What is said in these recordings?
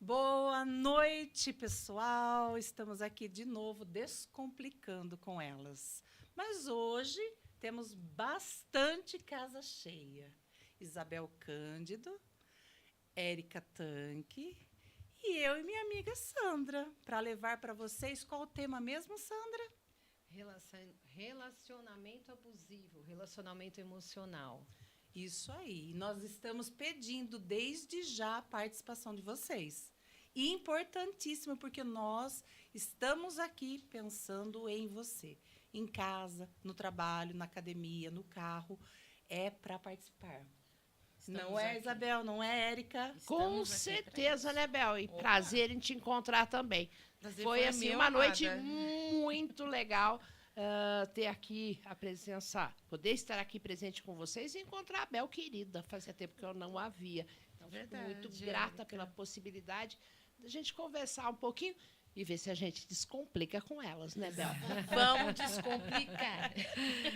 Boa noite, pessoal. Estamos aqui de novo descomplicando com elas. Mas hoje temos bastante casa cheia. Isabel Cândido, Érica Tanque e eu e minha amiga Sandra, para levar para vocês qual o tema mesmo, Sandra? Relacionamento abusivo, relacionamento emocional. Isso aí. Nós estamos pedindo desde já a participação de vocês. E importantíssimo, porque nós estamos aqui pensando em você. Em casa, no trabalho, na academia, no carro. É para participar. Não é, Isabel? Não é, Érica? Com certeza, né, Bel? E prazer em te encontrar também. Prazer Foi assim, meu, uma amada. noite muito legal ter aqui a presença, poder estar aqui presente com vocês e encontrar a Bel querida. Fazia tempo que eu não a via. Então, fico muito grata pela possibilidade da gente conversar um pouquinho e ver se a gente descomplica com elas, né, Bel? Vamos descomplicar.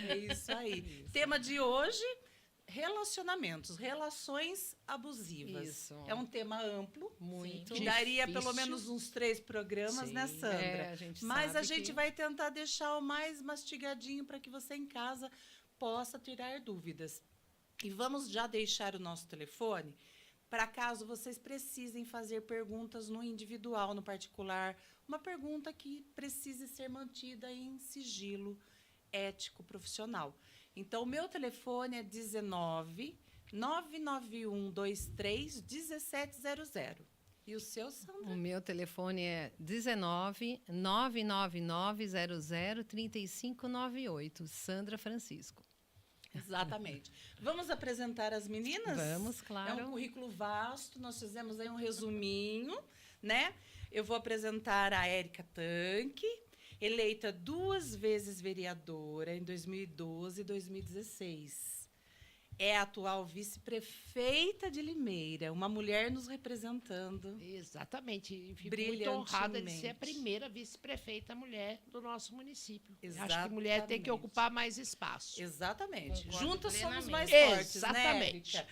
É isso aí. Tema de hoje, relacionamentos, relações abusivas. Isso. É um tema amplo. Muito. Que daria Difícil. pelo menos uns 3 programas, Sim, né, Sandra? a gente Mas a sabe gente que- vai tentar deixar o mais mastigadinho para que você em casa possa tirar dúvidas. E vamos já deixar o nosso telefone para caso vocês precisem fazer perguntas no individual, no particular, uma pergunta que precise ser mantida em sigilo ético profissional. Então, o meu telefone é 19 99123 1700. E o seu, Sandra? O meu telefone é 19 99900 3598. Sandra Francisco. Exatamente. Vamos apresentar as meninas? Vamos, claro. É um currículo vasto, nós fizemos aí um resuminho, né? Eu vou apresentar a Érica Tanque, eleita 2 vezes vereadora em 2012 e 2016. É a atual vice-prefeita de Limeira, uma mulher nos representando. Exatamente. E fico muito honrada de ser a Brilhantemente. primeira vice-prefeita mulher do nosso município. Acho que Exatamente. mulher tem que ocupar mais espaço. Exatamente. Concordo Juntas somos mais plenamente. fortes, Exatamente. né, Érica?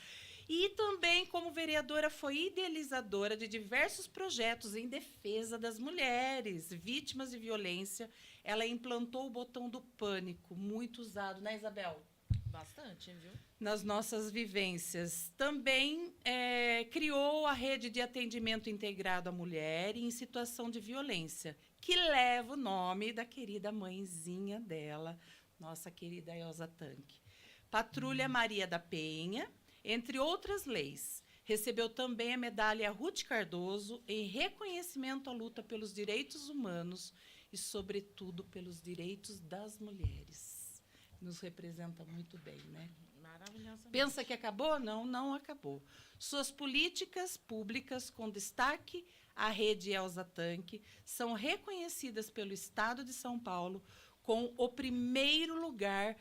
E também, como vereadora, foi idealizadora de diversos projetos em defesa das mulheres vítimas de violência. Ela implantou o botão do pânico, muito usado, né, Isabel? Bastante, viu? Nas nossas vivências. Também criou a rede de atendimento integrado à mulher em situação de violência, que leva o nome da querida mãezinha dela, nossa querida Elza Tanque. Patrulha Maria da Penha, entre outras leis. Recebeu também a medalha Ruth Cardoso em reconhecimento à luta pelos direitos humanos e, sobretudo, pelos direitos das mulheres. Nos representa muito bem, né? Maravilhosa. Pensa que acabou? Não, não acabou. Suas políticas públicas, com destaque à rede Elza Tanque, são reconhecidas pelo Estado de São Paulo com o primeiro lugar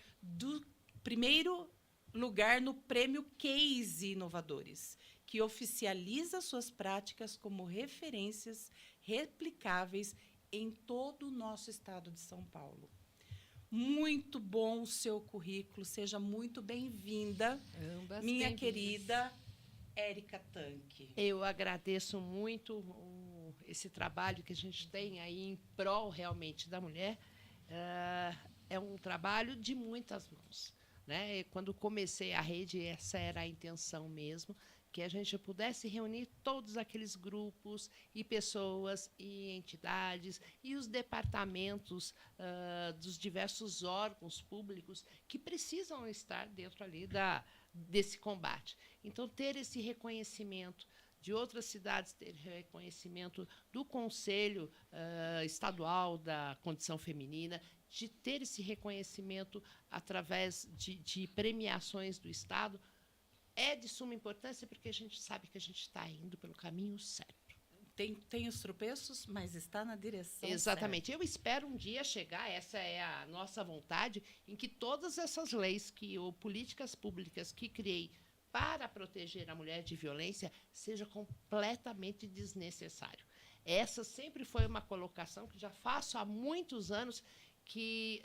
no Prêmio Case Inovadores, que oficializa suas práticas como referências replicáveis em todo o nosso estado de São Paulo. Muito bom o seu currículo, seja muito bem-vinda, Ambas minha bem-vindas. querida Érica Tanque. Eu agradeço muito esse trabalho que a gente tem aí em prol realmente da mulher. É um trabalho de muitas mãos, né? Quando comecei a rede, essa era a intenção mesmo, que a gente pudesse reunir todos aqueles grupos e pessoas e entidades e os departamentos dos diversos órgãos públicos que precisam estar dentro ali desse combate. Então, ter esse reconhecimento de outras cidades, ter reconhecimento do Conselho Estadual da Condição Feminina, de ter esse reconhecimento através de premiações do Estado, é de suma importância, porque a gente sabe que a gente está indo pelo caminho certo. Tem os tropeços, mas está na direção Exatamente. certa. Eu espero um dia chegar, essa é a nossa vontade, em que todas essas leis ou políticas públicas que criei para proteger a mulher de violência seja completamente desnecessário. Essa sempre foi uma colocação que já faço há muitos anos, que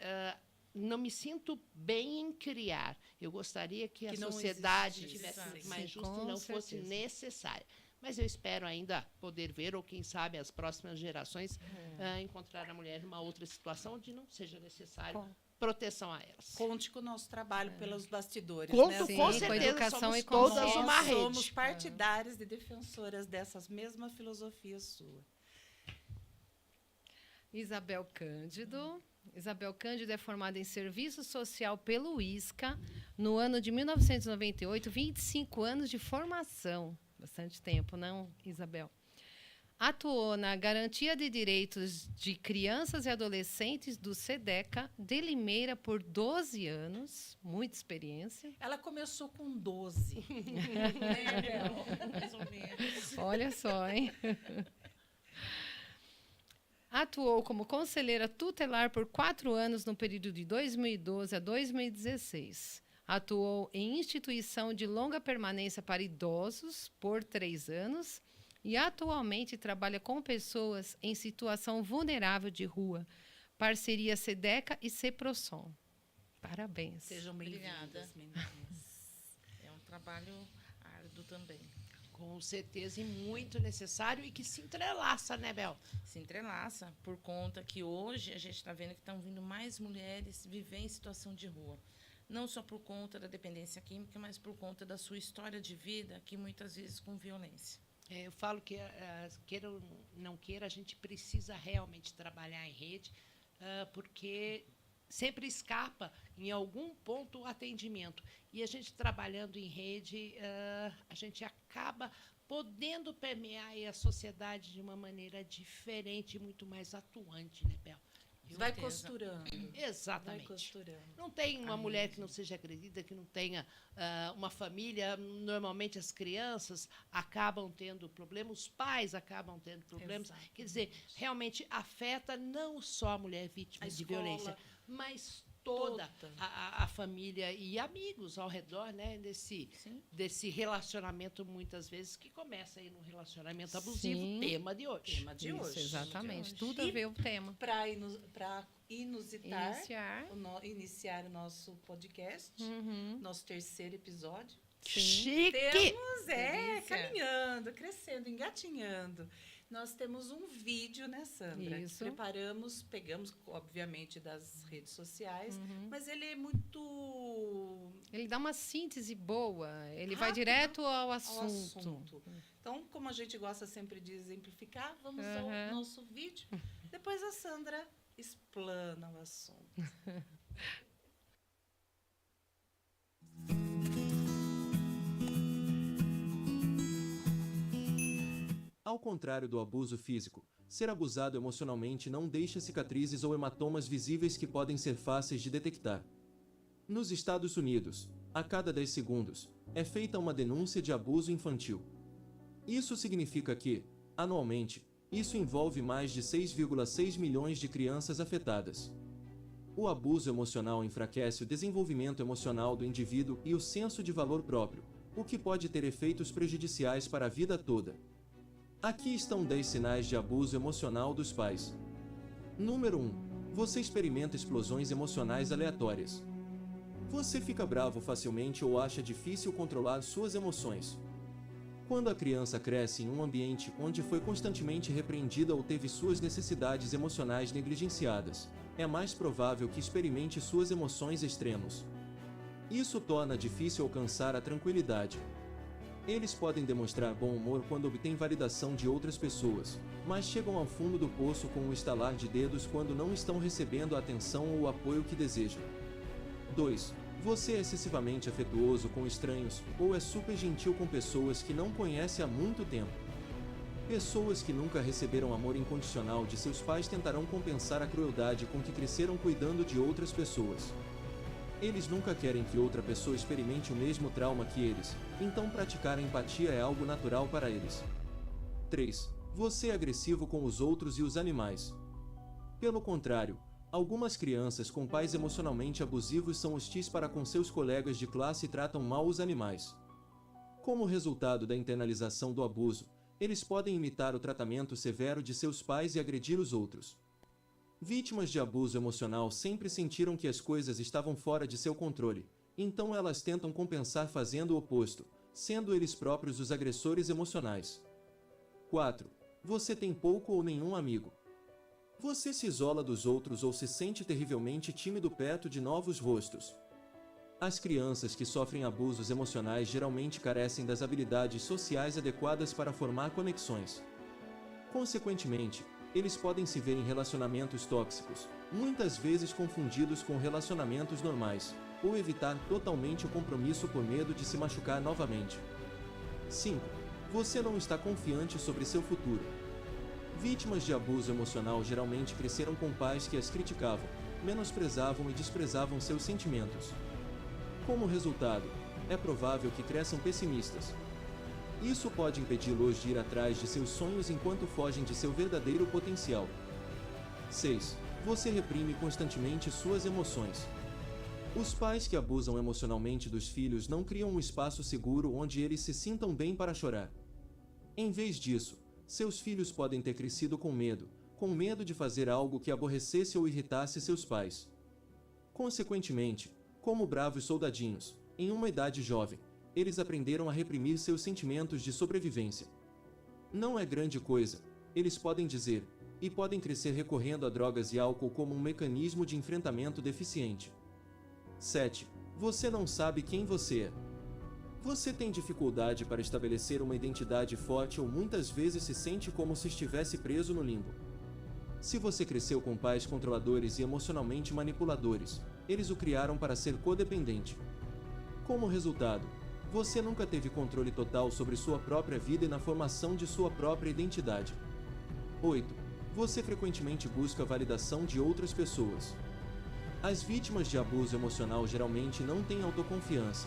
não me sinto bem em criar. Eu gostaria que a Que não sociedade existisse. tivesse Sim, sido mais sim, justa e com não fosse certeza. necessária. mas eu espero ainda poder ver, ou quem sabe as próximas gerações, encontrar a mulher numa outra situação onde não seja necessário proteção a elas. Conte com o nosso trabalho pelos bastidores. Conto, né? com Sim, certeza, com educação somos e com todas consciência. uma Nós rede. somos partidárias e defensoras dessas mesmas filosofias sua. Isabel Cândido. Isabel Cândido é formada em Serviço Social pelo ISCA no ano de 1998, 25 anos de formação. Bastante tempo, não, Isabel? Atuou na Garantia de Direitos de Crianças e Adolescentes do SEDECA de Limeira por 12 anos, muita experiência. Ela começou com 12. Né, Bel? Mais ou menos. Olha só, hein? Atuou como conselheira tutelar por 4 anos no período de 2012 a 2016. Atuou em instituição de longa permanência para idosos por 3 anos e atualmente trabalha com pessoas em situação vulnerável de rua. Parceria SEDECA e CEPROSOM. Parabéns. Sejam Obrigada. bem-vindas, meninas. É um trabalho árduo também. Com certeza, e muito necessário, e que se entrelaça, né, Bel? Se entrelaça por conta que hoje a gente está vendo que estão vindo mais mulheres viver em situação de rua. Não só por conta da dependência química, mas por conta da sua história de vida, que muitas vezes com violência. Eu falo que, queira ou não queira, a gente precisa realmente trabalhar em rede, porque sempre escapa, em algum ponto, o atendimento. E a gente trabalhando em rede, a gente acaba podendo permear aí a sociedade de uma maneira diferente, muito mais atuante, né, Bel? Vai certeza. costurando. Exatamente. Vai costurando. Não tem uma mulher que não seja agredida, que não tenha uma família. Normalmente as crianças acabam tendo problemas, os pais acabam tendo problemas. Exatamente. Quer dizer, realmente afeta não só a mulher vítima A de escola. violência, mas toda Toda. a família e amigos ao redor, né, Sim. desse relacionamento, muitas vezes, que começa aí num relacionamento abusivo, Sim. tema de hoje. Tema de Isso, hoje. exatamente. De hoje. Tudo a ver o tema. Para inusitar, Iniciar. iniciar o nosso podcast, Uhum. nosso 3º episódio. Chique! Temos, Delícia. caminhando, crescendo, engatinhando. Nós temos um vídeo, né, Sandra? Isso. Que preparamos, pegamos, obviamente, das redes sociais, Uhum. mas ele é muito Ele dá uma síntese boa, ele vai Rápido direto ao ao assunto. assunto. Então, como a gente gosta sempre de exemplificar, vamos ao Aham. nosso vídeo. Depois a Sandra explana o assunto. Ao contrário do abuso físico, ser abusado emocionalmente não deixa cicatrizes ou hematomas visíveis que podem ser fáceis de detectar. Nos Estados Unidos, a cada 10 segundos, é feita uma denúncia de abuso infantil. Isso significa que, anualmente, isso envolve mais de 6,6 milhões de crianças afetadas. O abuso emocional enfraquece o desenvolvimento emocional do indivíduo e o senso de valor próprio, o que pode ter efeitos prejudiciais para a vida toda. Aqui estão 10 sinais de abuso emocional dos pais. Número 1. Você experimenta explosões emocionais aleatórias. Você fica bravo facilmente ou acha difícil controlar suas emoções. Quando a criança cresce em um ambiente onde foi constantemente repreendida ou teve suas necessidades emocionais negligenciadas, é mais provável que experimente suas emoções extremos. Isso torna difícil alcançar a tranquilidade. Eles podem demonstrar bom humor quando obtêm validação de outras pessoas, mas chegam ao fundo do poço com um estalar de dedos quando não estão recebendo a atenção ou o apoio que desejam. 2. Você é excessivamente afetuoso com estranhos, ou é super gentil com pessoas que não conhece há muito tempo. Pessoas que nunca receberam amor incondicional de seus pais tentarão compensar a crueldade com que cresceram cuidando de outras pessoas. Eles nunca querem que outra pessoa experimente o mesmo trauma que eles, então praticar a empatia é algo natural para eles. 3. Você é agressivo com os outros e os animais. Pelo contrário, algumas crianças com pais emocionalmente abusivos são hostis para com seus colegas de classe e tratam mal os animais. Como resultado da internalização do abuso, eles podem imitar o tratamento severo de seus pais e agredir os outros. Vítimas de abuso emocional sempre sentiram que as coisas estavam fora de seu controle, então elas tentam compensar fazendo o oposto, sendo eles próprios os agressores emocionais. 4. Você tem pouco ou nenhum amigo. Você se isola dos outros ou se sente terrivelmente tímido perto de novos rostos. As crianças que sofrem abusos emocionais geralmente carecem das habilidades sociais adequadas para formar conexões. Consequentemente, eles podem se ver em relacionamentos tóxicos, muitas vezes confundidos com relacionamentos normais, ou evitar totalmente o compromisso por medo de se machucar novamente. 5. Você não está confiante sobre seu futuro. Vítimas de abuso emocional geralmente cresceram com pais que as criticavam, menosprezavam e desprezavam seus sentimentos. Como resultado, é provável que cresçam pessimistas. Isso pode impedi-los de ir atrás de seus sonhos enquanto fogem de seu verdadeiro potencial. 6. Você reprime constantemente suas emoções. Os pais que abusam emocionalmente dos filhos não criam um espaço seguro onde eles se sintam bem para chorar. Em vez disso, seus filhos podem ter crescido com medo de fazer algo que aborrecesse ou irritasse seus pais. Consequentemente, como bravos soldadinhos, em uma idade jovem, eles aprenderam a reprimir seus sentimentos de sobrevivência. Não é grande coisa, eles podem dizer, e podem crescer recorrendo a drogas e álcool como um mecanismo de enfrentamento deficiente. 7. Você não sabe quem você é. Você tem dificuldade para estabelecer uma identidade forte ou muitas vezes se sente como se estivesse preso no limbo. Se você cresceu com pais controladores e emocionalmente manipuladores, eles o criaram para ser codependente. Como resultado, você nunca teve controle total sobre sua própria vida e na formação de sua própria identidade. 8. Você frequentemente busca a validação de outras pessoas. As vítimas de abuso emocional geralmente não têm autoconfiança.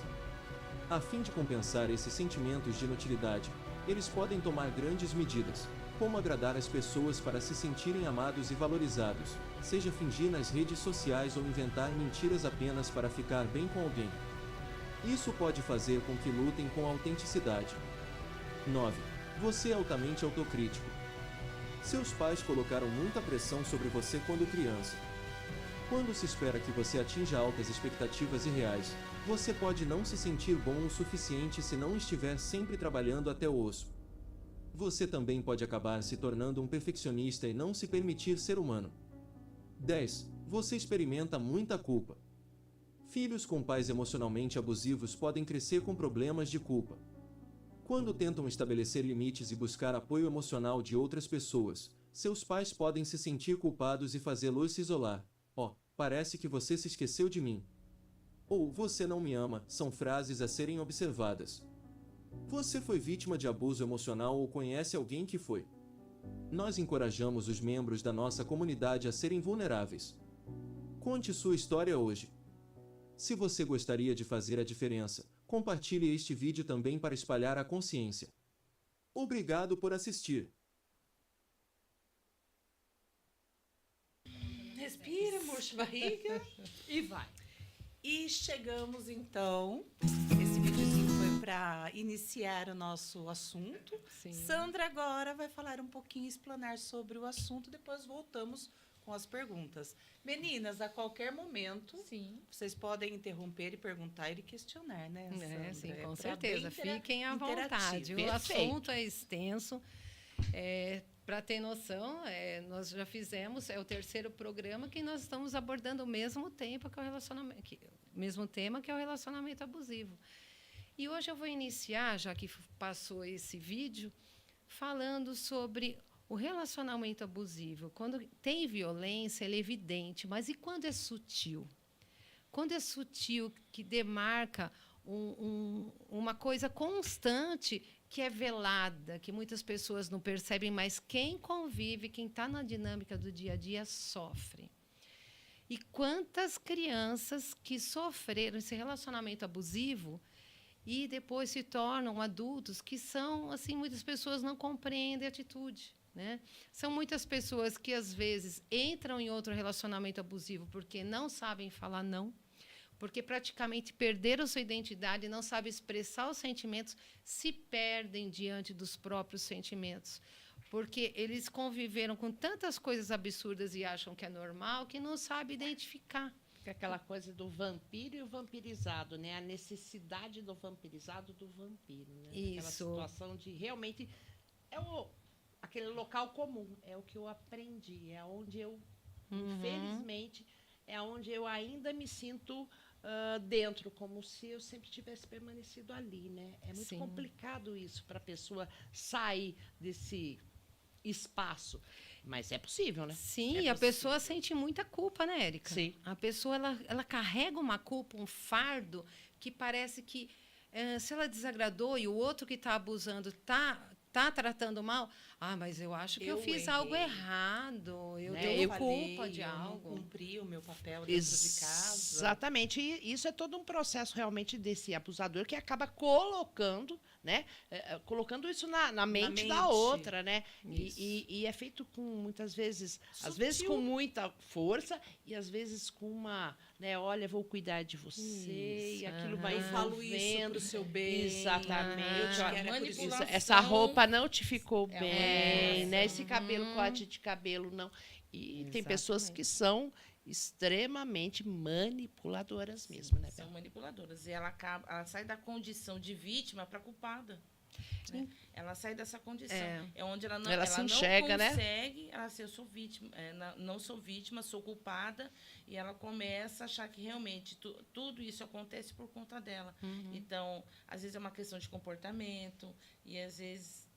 A fim de compensar esses sentimentos de inutilidade, eles podem tomar grandes medidas, como agradar as pessoas para se sentirem amados e valorizados, seja fingir nas redes sociais ou inventar mentiras apenas para ficar bem com alguém. Isso pode fazer com que lutem com autenticidade. 9. Você é altamente autocrítico. Seus pais colocaram muita pressão sobre você quando criança. Quando se espera que você atinja altas expectativas irreais, você pode não se sentir bom o suficiente se não estiver sempre trabalhando até o osso. Você também pode acabar se tornando um perfeccionista e não se permitir ser humano. 10. Você experimenta muita culpa. Filhos com pais emocionalmente abusivos podem crescer com problemas de culpa. Quando tentam estabelecer limites e buscar apoio emocional de outras pessoas, seus pais podem se sentir culpados e fazê-los se isolar. Parece que você se esqueceu de mim. Ou você não me ama, são frases a serem observadas. Você foi vítima de abuso emocional ou conhece alguém que foi? Nós encorajamos os membros da nossa comunidade a serem vulneráveis. Conte sua história hoje. Se você gostaria de fazer a diferença, compartilhe este vídeo também para espalhar a consciência. Obrigado por assistir. Respira, murcha a barriga E vai. e chegamos então. Esse videozinho foi para iniciar o nosso assunto. Sim. Sandra agora vai falar um pouquinho, explanar sobre o assunto, depois voltamos com as perguntas. Meninas, a qualquer momento, Sim. vocês podem interromper e perguntar e questionar, né, Sandra? Sim, É com pra certeza. bem Fiquem à interativo. vontade. O Perfeito. assunto é extenso. Para ter noção, nós já fizemos, é o terceiro programa que nós estamos abordando o mesmo tempo que é o relacionamento, mesmo tema que é o relacionamento abusivo. E hoje eu vou iniciar, já que passou esse vídeo, falando sobre o relacionamento abusivo. Quando tem violência, ele é evidente, mas e quando é sutil? Quando é sutil, que demarca uma coisa constante, que é velada, que muitas pessoas não percebem, mas quem convive, quem está na dinâmica do dia a dia, sofre. E quantas crianças que sofreram esse relacionamento abusivo e depois se tornam adultos que são, assim, muitas pessoas não compreendem a atitude, né? São muitas pessoas que, às vezes, entram em outro relacionamento abusivo porque não sabem falar não, porque praticamente perderam sua identidade, não sabem expressar os sentimentos, se perdem diante dos próprios sentimentos. Porque eles conviveram com tantas coisas absurdas e acham que é normal, que não sabem identificar. Fica aquela coisa do vampiro e o vampirizado, né? A necessidade do vampirizado do vampiro, né? Aquela Isso. situação de realmente aquele local comum. É o que eu aprendi, é onde eu, infelizmente, é onde eu ainda me sinto dentro, como se eu sempre tivesse permanecido ali, né? É muito Sim. complicado isso para a pessoa sair desse espaço. Mas é possível, né? Sim, É e a possível. pessoa sente muita culpa, né, Érica? Sim. A pessoa, ela carrega uma culpa, um fardo, que parece que se ela desagradou e o outro que está abusando tá tratando mal, mas eu acho que eu fiz algo errei. errado, eu Né? tenho Eu culpa de eu não algo. cumpri o meu papel dentro de casa. Exatamente. E isso é todo um processo realmente desse abusador que acaba colocando, né? Colocando isso na mente da mente. outra, né? Isso. E é feito com, muitas vezes, às Sutil. vezes com muita força e às vezes com uma, né? Olha, vou cuidar de você Isso, e aquilo aham. vai Eu falo isso envolvendo. pro seu bem. Exatamente. Eu te Ó, quero, é por isso. manipulação. essa roupa não te ficou É uma bem, manipulação. né? Esse cabelo, corte de cabelo não. E tem pessoas Exatamente. que são extremamente manipuladoras mesmo, né, São Bela? manipuladoras. E ela sai da condição de vítima para culpada. Né? Ela sai dessa condição. É onde ela não, Ela se enxerga, não né? consegue, ela assim, eu sou vítima, não sou vítima, sou culpada, e ela começa a achar que realmente tudo isso acontece por conta dela. Então, às vezes é uma questão de comportamento, e às vezes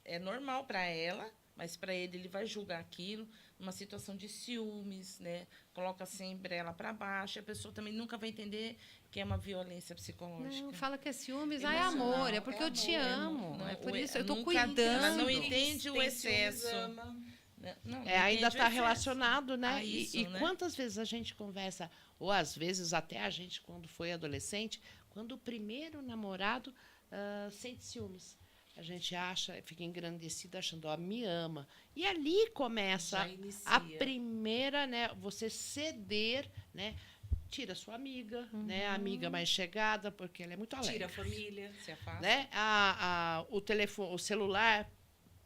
é normal para ela, mas para ele vai julgar aquilo, uma situação de ciúmes, né? Coloca sempre ela para baixo, a pessoa também nunca vai entender que é uma violência psicológica. Não, fala que é ciúmes, é Emocional, amor, é porque é eu te amor, amo. Não, É por o- isso, eu tô nunca- cuidando. ela não Quem entende o tem ciúmes excesso. ama. Não Ainda entende o está excesso. relacionado, né? a isso, E né? quantas vezes a gente conversa, ou às vezes até a gente, quando foi adolescente, quando o primeiro namorado sente ciúmes. A gente acha, fica engrandecido achando, me ama. E ali começa Já inicia. a primeira, né? Você ceder, né? Tira sua amiga, né? A amiga mais chegada, porque ela é muito alegre. Tira a família. Se afasta. Né? O telefone, o celular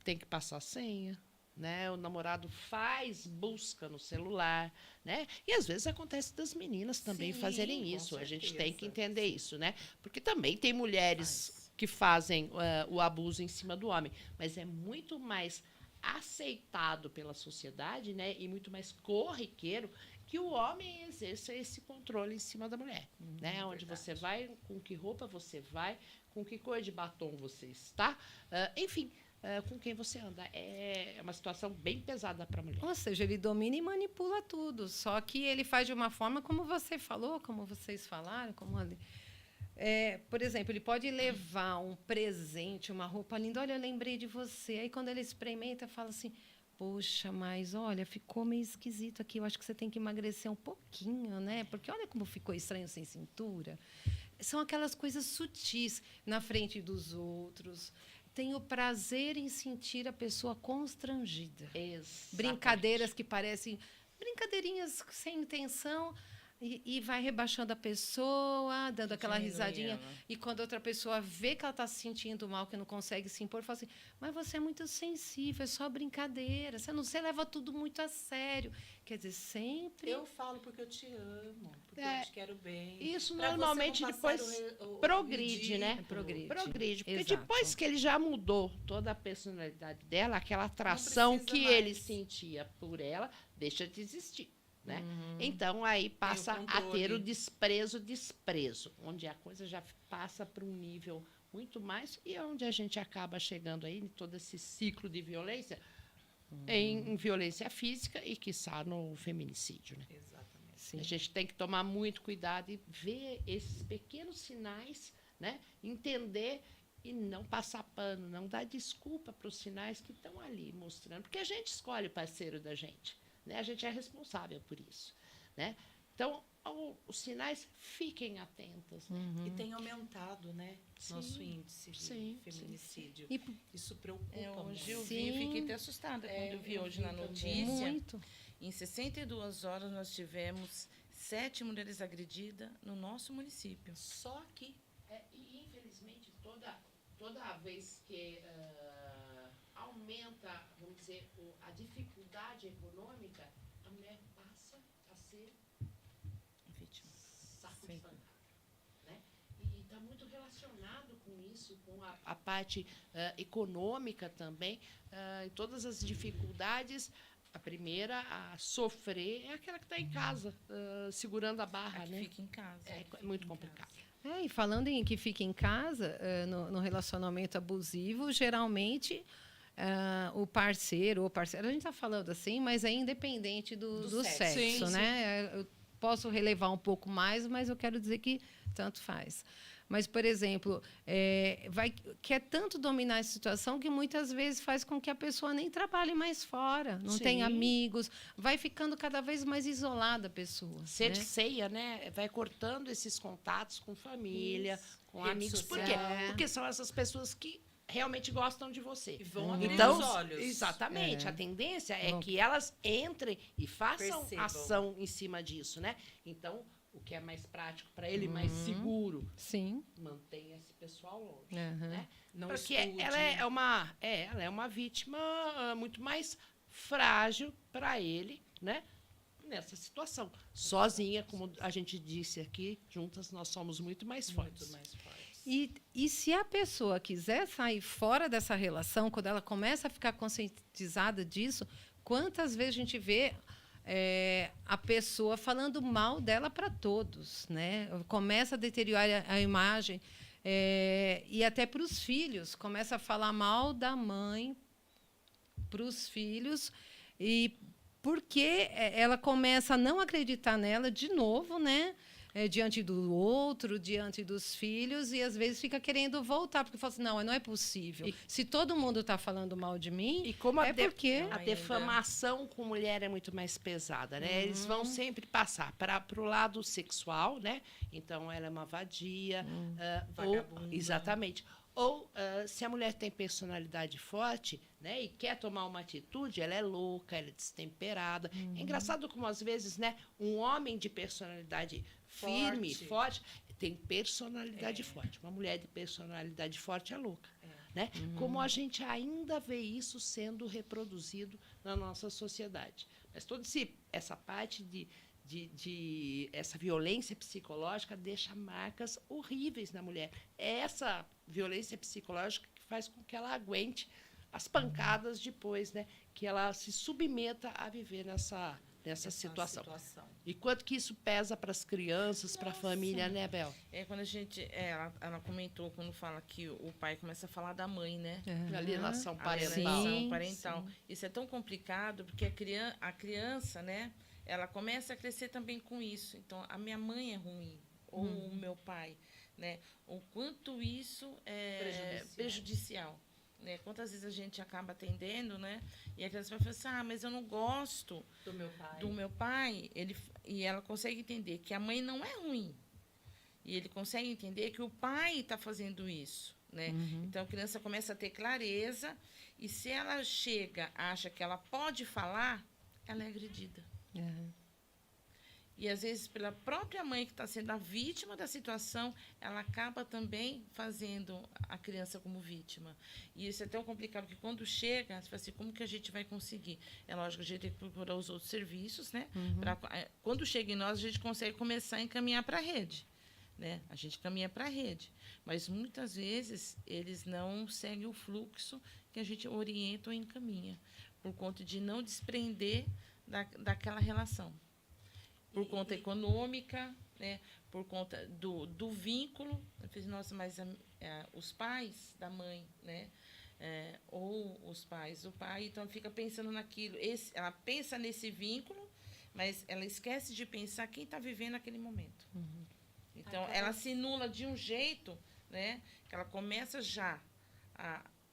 tem que passar a senha, né? O namorado faz busca no celular, né? E às vezes acontece das meninas também Sim, fazerem com isso. A gente tem que certeza. entender isso, né? Porque também tem mulheres que fazem o abuso em cima do homem, mas é muito mais aceitado pela sociedade, né? E muito mais corriqueiro que o homem exerça esse controle em cima da mulher, né? Onde verdade. você vai, com que roupa você vai, com que cor de batom você está, enfim, com quem você anda. É uma situação bem pesada para a mulher. Ou seja, ele domina e manipula tudo. Só que ele faz de uma forma como você falou, como vocês falaram, por exemplo, ele pode levar um presente, uma roupa linda. Olha, eu lembrei de você. Aí, quando ele experimenta, fala assim: poxa, mas olha, ficou meio esquisito aqui. Eu acho que você tem que emagrecer um pouquinho, né? Porque olha como ficou estranho sem cintura. São aquelas coisas sutis na frente dos outros. Tem o prazer em sentir a pessoa constrangida. Exatamente. Brincadeiras que parecem brincadeirinhas sem intenção. E vai rebaixando a pessoa, dando aquela Diminui risadinha. ela. E quando outra pessoa vê que ela está se sentindo mal, que não consegue se impor, fala assim: mas você é muito sensível, é só brincadeira. Você leva tudo muito a sério. Quer dizer, sempre. Eu falo porque eu te amo, porque É, eu te quero bem. Isso Pra você normalmente não passar depois o progride, ridículo. né? Progride. Progride. Porque Exato. depois que ele já mudou toda a personalidade dela, aquela atração precisa que mais. ele sentia por ela, deixa de existir. Né? Então, aí passa a ter o controle. desprezo, onde a coisa já passa para um nível muito mais e é onde a gente acaba chegando aí em todo esse ciclo de violência, em violência física e, quiçá, no feminicídio. Né? Exatamente. Sim. A gente tem que tomar muito cuidado e ver esses pequenos sinais, né? Entender e não passar pano, não dar desculpa para os sinais que estão ali mostrando, porque a gente escolhe o parceiro da gente. Né? A gente é responsável por isso. Né? Então, os sinais, fiquem atentas. Né? E tem aumentado, né? Sim, Nosso índice de sim, feminicídio. E Isso preocupa Hoje eu muito. vi, eu Sim. fiquei até assustada quando eu vi eu hoje vi na também. notícia. muito. Em 62 horas, nós tivemos 7 mulheres agredidas no nosso município. Só aqui. E, infelizmente, toda vez que aumenta, vamos dizer, a dificuldade econômica, a mulher passa a ser Vítima. saco de Sempre. pancada. Né? E está muito relacionado com isso, com a parte econômica também. Em todas as dificuldades, a primeira a sofrer é aquela que está em casa, segurando a barra, A que né? fica em casa. É muito complicado. E falando em que fica em casa, no relacionamento abusivo, geralmente o parceiro ou parceira, a gente está falando assim, mas é independente do sexo, Sim, né? Eu posso relevar um pouco mais, mas eu quero dizer que tanto faz. Mas, por exemplo, quer tanto dominar a situação que muitas vezes faz com que a pessoa nem trabalhe mais fora, não Sim. tenha amigos, vai ficando cada vez mais isolada a pessoa. Cerceia, né? Vai cortando esses contatos com família, com Rede amigos. Por social. quê? Porque são essas pessoas que realmente gostam de você. E vão abrir Então, os olhos. exatamente. É. A tendência é Vão- que elas entrem e façam Percebam. ação em cima disso, né? Então, o que é mais prático para ele, mais seguro, Sim. mantenha esse pessoal longe. Aham. Né? Não Porque estude. ela é uma vítima muito mais frágil para ele, né? Nessa situação. Sozinha, como a gente disse aqui, juntas nós somos muito mais fortes. Muito mais fortes. E se a pessoa quiser sair fora dessa relação, quando ela começa a ficar conscientizada disso, quantas vezes a gente vê a pessoa falando mal dela para todos, né? Começa a deteriorar a imagem e até para os filhos, começa a falar mal da mãe para os filhos e porque ela começa a não acreditar nela de novo, né? Diante do outro, diante dos filhos, e às vezes fica querendo voltar, porque fala assim, não é possível. Se todo mundo está falando mal de mim, E como porque... a defamação com mulher é muito mais pesada, né? Eles vão sempre passar para o lado sexual, né? Então, ela é uma vadia. Vagabunda. Exatamente. Ou, se a mulher tem personalidade forte, né, e quer tomar uma atitude, ela é louca, ela é destemperada. É engraçado como, às vezes, né, um homem de personalidade firme, forte, tem personalidade forte. Uma mulher de personalidade forte é louca. Né? Como a gente ainda vê isso sendo reproduzido na nossa sociedade. Mas toda essa parte de essa violência psicológica deixa marcas horríveis na mulher. É essa violência psicológica que faz com que ela aguente as pancadas depois, né? Que ela se submeta a viver nessa situação. E quanto que isso pesa para as crianças, para a família, né, Bel? Quando a gente. Ela comentou quando fala que o pai começa a falar da mãe, né? Alienação A parental. alienação parental. Isso é tão complicado porque a criança, né? Ela começa a crescer também com isso. Então, a minha mãe é ruim, ou o meu pai, né? O quanto isso é prejudicial. Né? Quantas vezes a gente acaba atendendo, né? E a criança vai falar assim, mas eu não gosto do meu pai. E ela consegue entender que a mãe não é ruim. E ele consegue entender que o pai está fazendo isso. Né? Então, a criança começa a ter clareza e se ela acha que ela pode falar, ela é agredida. E, às vezes, pela própria mãe que está sendo a vítima da situação, ela acaba também fazendo a criança como vítima. E isso é tão complicado que, quando chega, você fala assim, como que a gente vai conseguir? É lógico que a gente tem que procurar os outros serviços, né? Quando chega em nós, a gente consegue começar a encaminhar para a rede. Né? A gente caminha para a rede. Mas, muitas vezes, eles não seguem o fluxo que a gente orienta ou encaminha, por conta de não desprender daquela relação. Por conta econômica, né? Por conta do vínculo. Eu fiz, nossa, mas os pais da mãe, né? Ou os pais, o pai, então fica pensando naquilo. Ela pensa nesse vínculo, mas ela esquece de pensar quem está vivendo aquele momento. Então, ela se anula de um jeito, né? Que ela começa já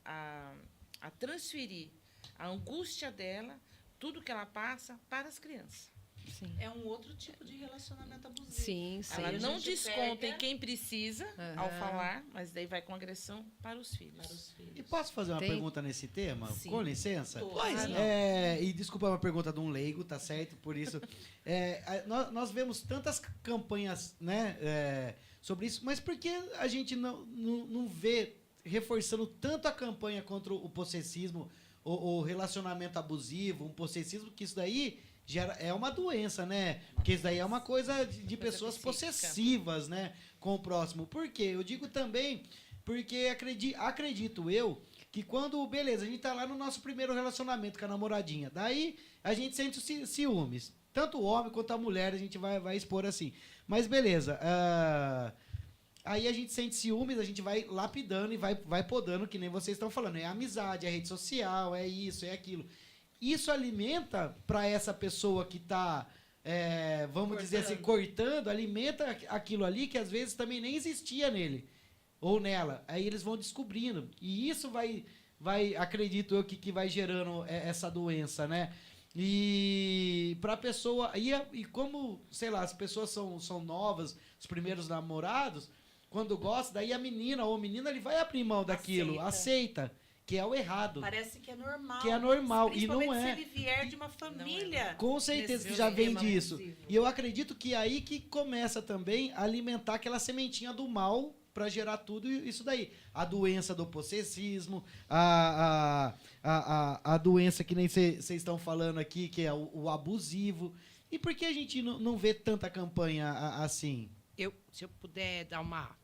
a transferir a angústia dela, tudo que ela passa, para as crianças. Sim. É um outro tipo de relacionamento abusivo. Sim. Ela não gente desconta pega- em quem precisa ao falar, mas daí vai com agressão para os filhos. E posso fazer uma Tem- pergunta nesse tema? Sim. Com licença? Pois não. E desculpa uma pergunta de um leigo, tá certo? Por isso. Nós vemos tantas campanhas, né, sobre isso, mas por que a gente não vê reforçando tanto a campanha contra o possessismo, o relacionamento abusivo, um possessismo, que isso daí é uma doença, né? Porque isso daí é uma coisa de pessoas possessivas, né? Com o próximo. Por quê? Eu digo também porque acredito eu que quando, beleza, a gente tá lá no nosso primeiro relacionamento com a namoradinha, daí a gente sente os ciúmes. Tanto o homem quanto a mulher, a gente vai expor assim. Mas beleza, aí a gente sente ciúmes, a gente vai lapidando e vai podando, que nem vocês estão falando. É amizade, é rede social, é isso, é aquilo. Isso alimenta para essa pessoa que está, vamos dizer assim, cortando, alimenta aquilo ali que às vezes também nem existia nele ou nela. Aí eles vão descobrindo. E isso vai acredito eu, que vai gerando essa doença, né? E para a pessoa... E como, sei lá, as pessoas são novas, os primeiros namorados, quando gosta, daí a menina ou o menino ele vai abrir mão daquilo, aceita. Que é o errado. Parece que é normal. Que é normal. E não é. Se ele vier de uma família. Com certeza que já vem disso. E eu acredito que é aí que começa também a alimentar aquela sementinha do mal para gerar tudo isso daí. A doença do possessismo, a doença que nem vocês estão falando aqui, que é o abusivo. E por que a gente não vê tanta campanha assim? Se eu puder dar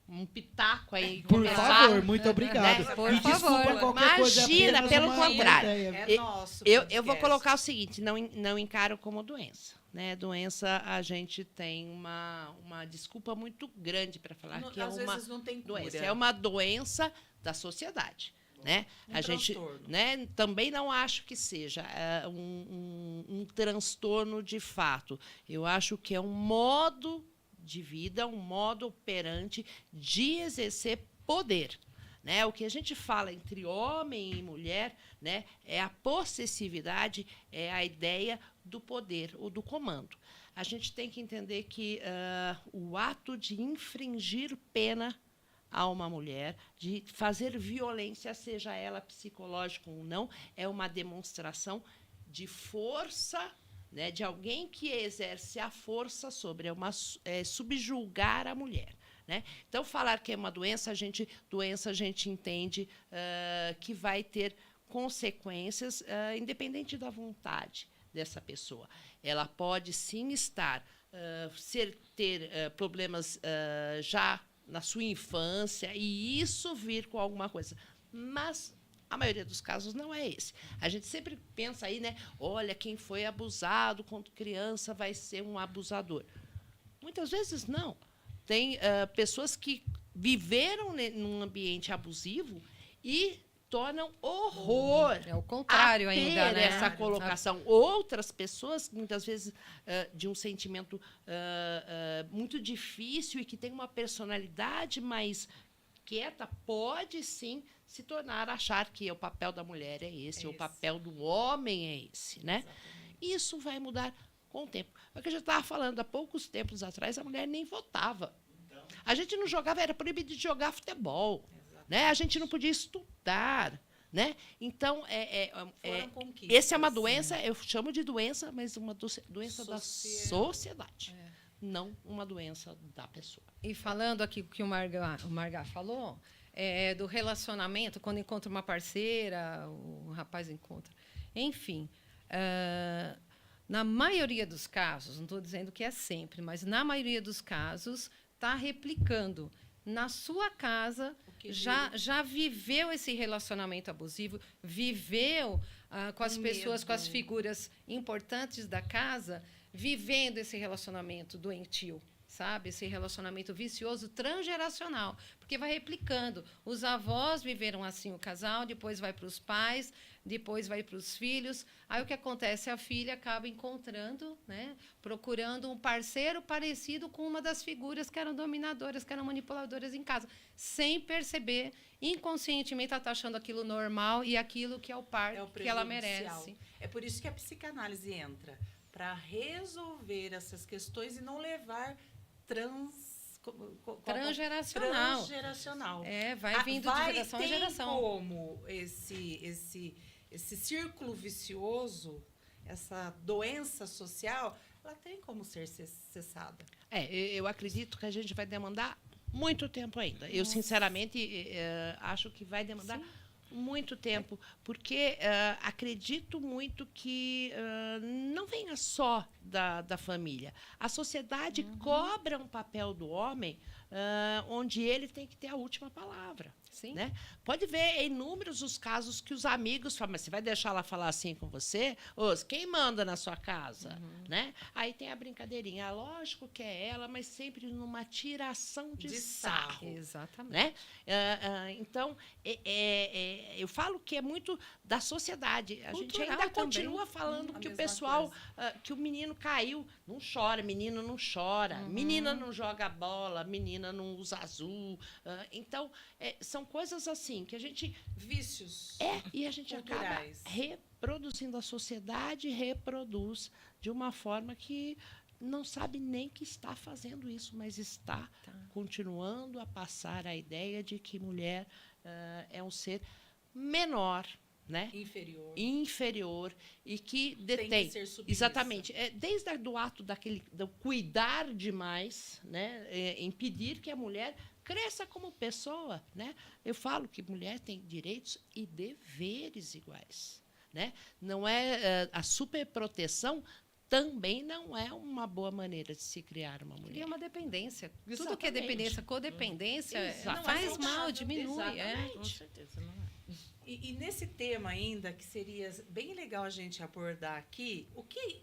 um pitaco aí. Por favor, muito obrigado. Né? Por e desculpa favor. qualquer coisa. Imagina, pelo contrário. É nosso. Eu vou colocar o seguinte, não encaro como doença. Né? Doença, a gente tem uma desculpa muito grande para falar que é uma vezes não tem cura. doença. É uma doença da sociedade. Né? Um a gente, né, também não acho que seja um transtorno de fato. Eu acho que é um modo de vida, um modo operante de exercer poder. Né? O que a gente fala entre homem e mulher, né, é a possessividade, é a ideia do poder ou do comando. A gente tem que entender que o ato de infringir pena a uma mulher, de fazer violência, seja ela psicológica ou não, é uma demonstração de força, né, de alguém que exerce a força sobre subjugar a mulher. Né? Então, falar que é uma doença, a gente entende que vai ter consequências independente da vontade dessa pessoa. Ela pode, sim, ter problemas já na sua infância e isso vir com alguma coisa. Mas a maioria dos casos não é esse. A gente sempre pensa aí, né? Olha, quem foi abusado quando criança vai ser um abusador. Muitas vezes não. Tem pessoas que viveram num ambiente abusivo e tornam horror. É o contrário ainda, né? Essa colocação. Outras pessoas, muitas vezes, de um sentimento muito difícil e que tem uma personalidade mais quieta, pode sim se tornar, achar que o papel da mulher é esse, o papel do homem é esse, né? Isso vai mudar com o tempo. É o que a gente estava falando, há poucos tempos atrás, a mulher nem votava. A gente não jogava, era proibido de jogar futebol. Né? A gente não podia estudar. Né? Então, essa é uma doença, eu chamo de doença, mas uma doença da sociedade. Não uma doença da pessoa. E falando aqui o que o Margá falou, do relacionamento, quando encontra uma parceira, o rapaz encontra. Enfim, na maioria dos casos, não estou dizendo que é sempre, mas na maioria dos casos, está replicando. Na sua casa, já viveu esse relacionamento abusivo, viveu com as pessoas, com as figuras importantes da casa, vivendo esse relacionamento doentio, sabe? Esse relacionamento vicioso transgeracional, porque vai replicando. Os avós viveram assim o casal, depois vai para os pais, depois vai para os filhos. Aí o que acontece? A filha acaba encontrando, né, procurando um parceiro parecido com uma das figuras que eram dominadoras, que eram manipuladoras em casa. Sem perceber, inconscientemente ela está achando aquilo normal e aquilo que é o par que ela merece. É por isso que a psicanálise entra, para resolver essas questões e não levar transgeracional. Vai vindo de geração em geração. Como esse círculo vicioso, essa doença social, ela tem como ser cessada. Eu acredito que a gente vai demandar muito tempo ainda. Eu, sinceramente, acho que vai demandar muito tempo, porque acredito muito que não venha só da família. A sociedade cobra um papel do homem onde ele tem que ter a última palavra. Sim. Né? Pode ver inúmeros os casos que os amigos falam, mas você vai deixar ela falar assim com você? Ô, quem manda na sua casa? Né? Aí tem a brincadeirinha. Lógico que é ela, mas sempre numa tiração de sarro. Exatamente. Né? Então, eu falo que é muito da sociedade. A gente Cultural ainda também. continua falando A que o mesma pessoal, que o menino caiu, não chora, menino não chora, menina não joga bola, menina não usa azul. Então, são coisas assim que a gente Vícios. e a gente acaba Culturais. reproduzindo. A sociedade reproduz de uma forma que não sabe nem que está fazendo isso, mas está continuando a passar a ideia de que mulher é um ser menor, né? Inferior e que detém. Tem que ser submissa. Exatamente. Desde do ato do cuidar demais, né? Impedir que a mulher cresça como pessoa, né? Eu falo que mulher tem direitos e deveres iguais, né? Não é a superproteção também não é uma boa maneira de se criar uma mulher. Cria uma dependência. Tudo Exatamente. que é dependência, codependência, Exatamente. faz mal, diminui. Exatamente. Com certeza, não é. E nesse tema ainda, que seria bem legal a gente abordar aqui,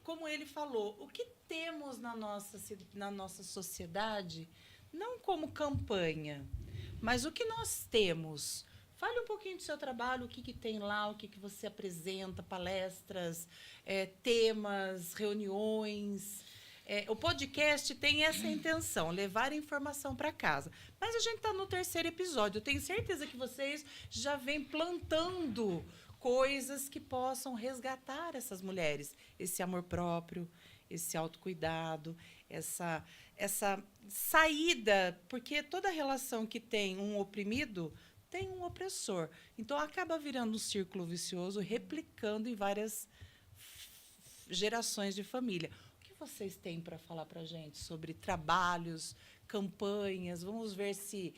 como ele falou, o que temos na nossa sociedade, não como campanha, mas o que nós temos. Fale um pouquinho do seu trabalho, o que tem lá, o que você apresenta, palestras, temas, reuniões. O podcast tem essa intenção, levar informação para casa. Mas a gente está no 3º episódio. Eu tenho certeza que vocês já vêm plantando coisas que possam resgatar essas mulheres. Esse amor próprio, esse autocuidado, essa saída. Porque toda relação que tem um oprimido tem um opressor. Então, acaba virando um círculo vicioso, replicando em várias gerações de família. Vocês têm para falar para a gente sobre trabalhos, campanhas? Vamos ver se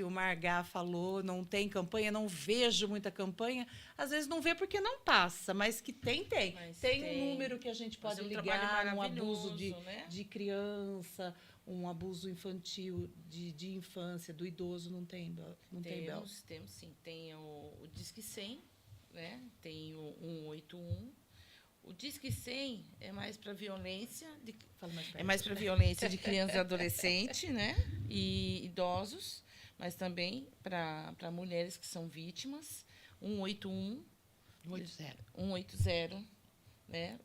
o Margá falou, não tem campanha, não vejo muita campanha. Às vezes não vê porque não passa, mas que tem. Mas tem tem. um número que a gente pode Fazer um trabalho ligar, um abuso né? de criança, um abuso infantil de infância, do idoso, não tem, Bel? Temos sim. Tem o Disque 100, né? Tem o 181. O Disque 100 é mais para violência, de criança e adolescente, né? E idosos, mas também para mulheres que são vítimas. 181, 180, né?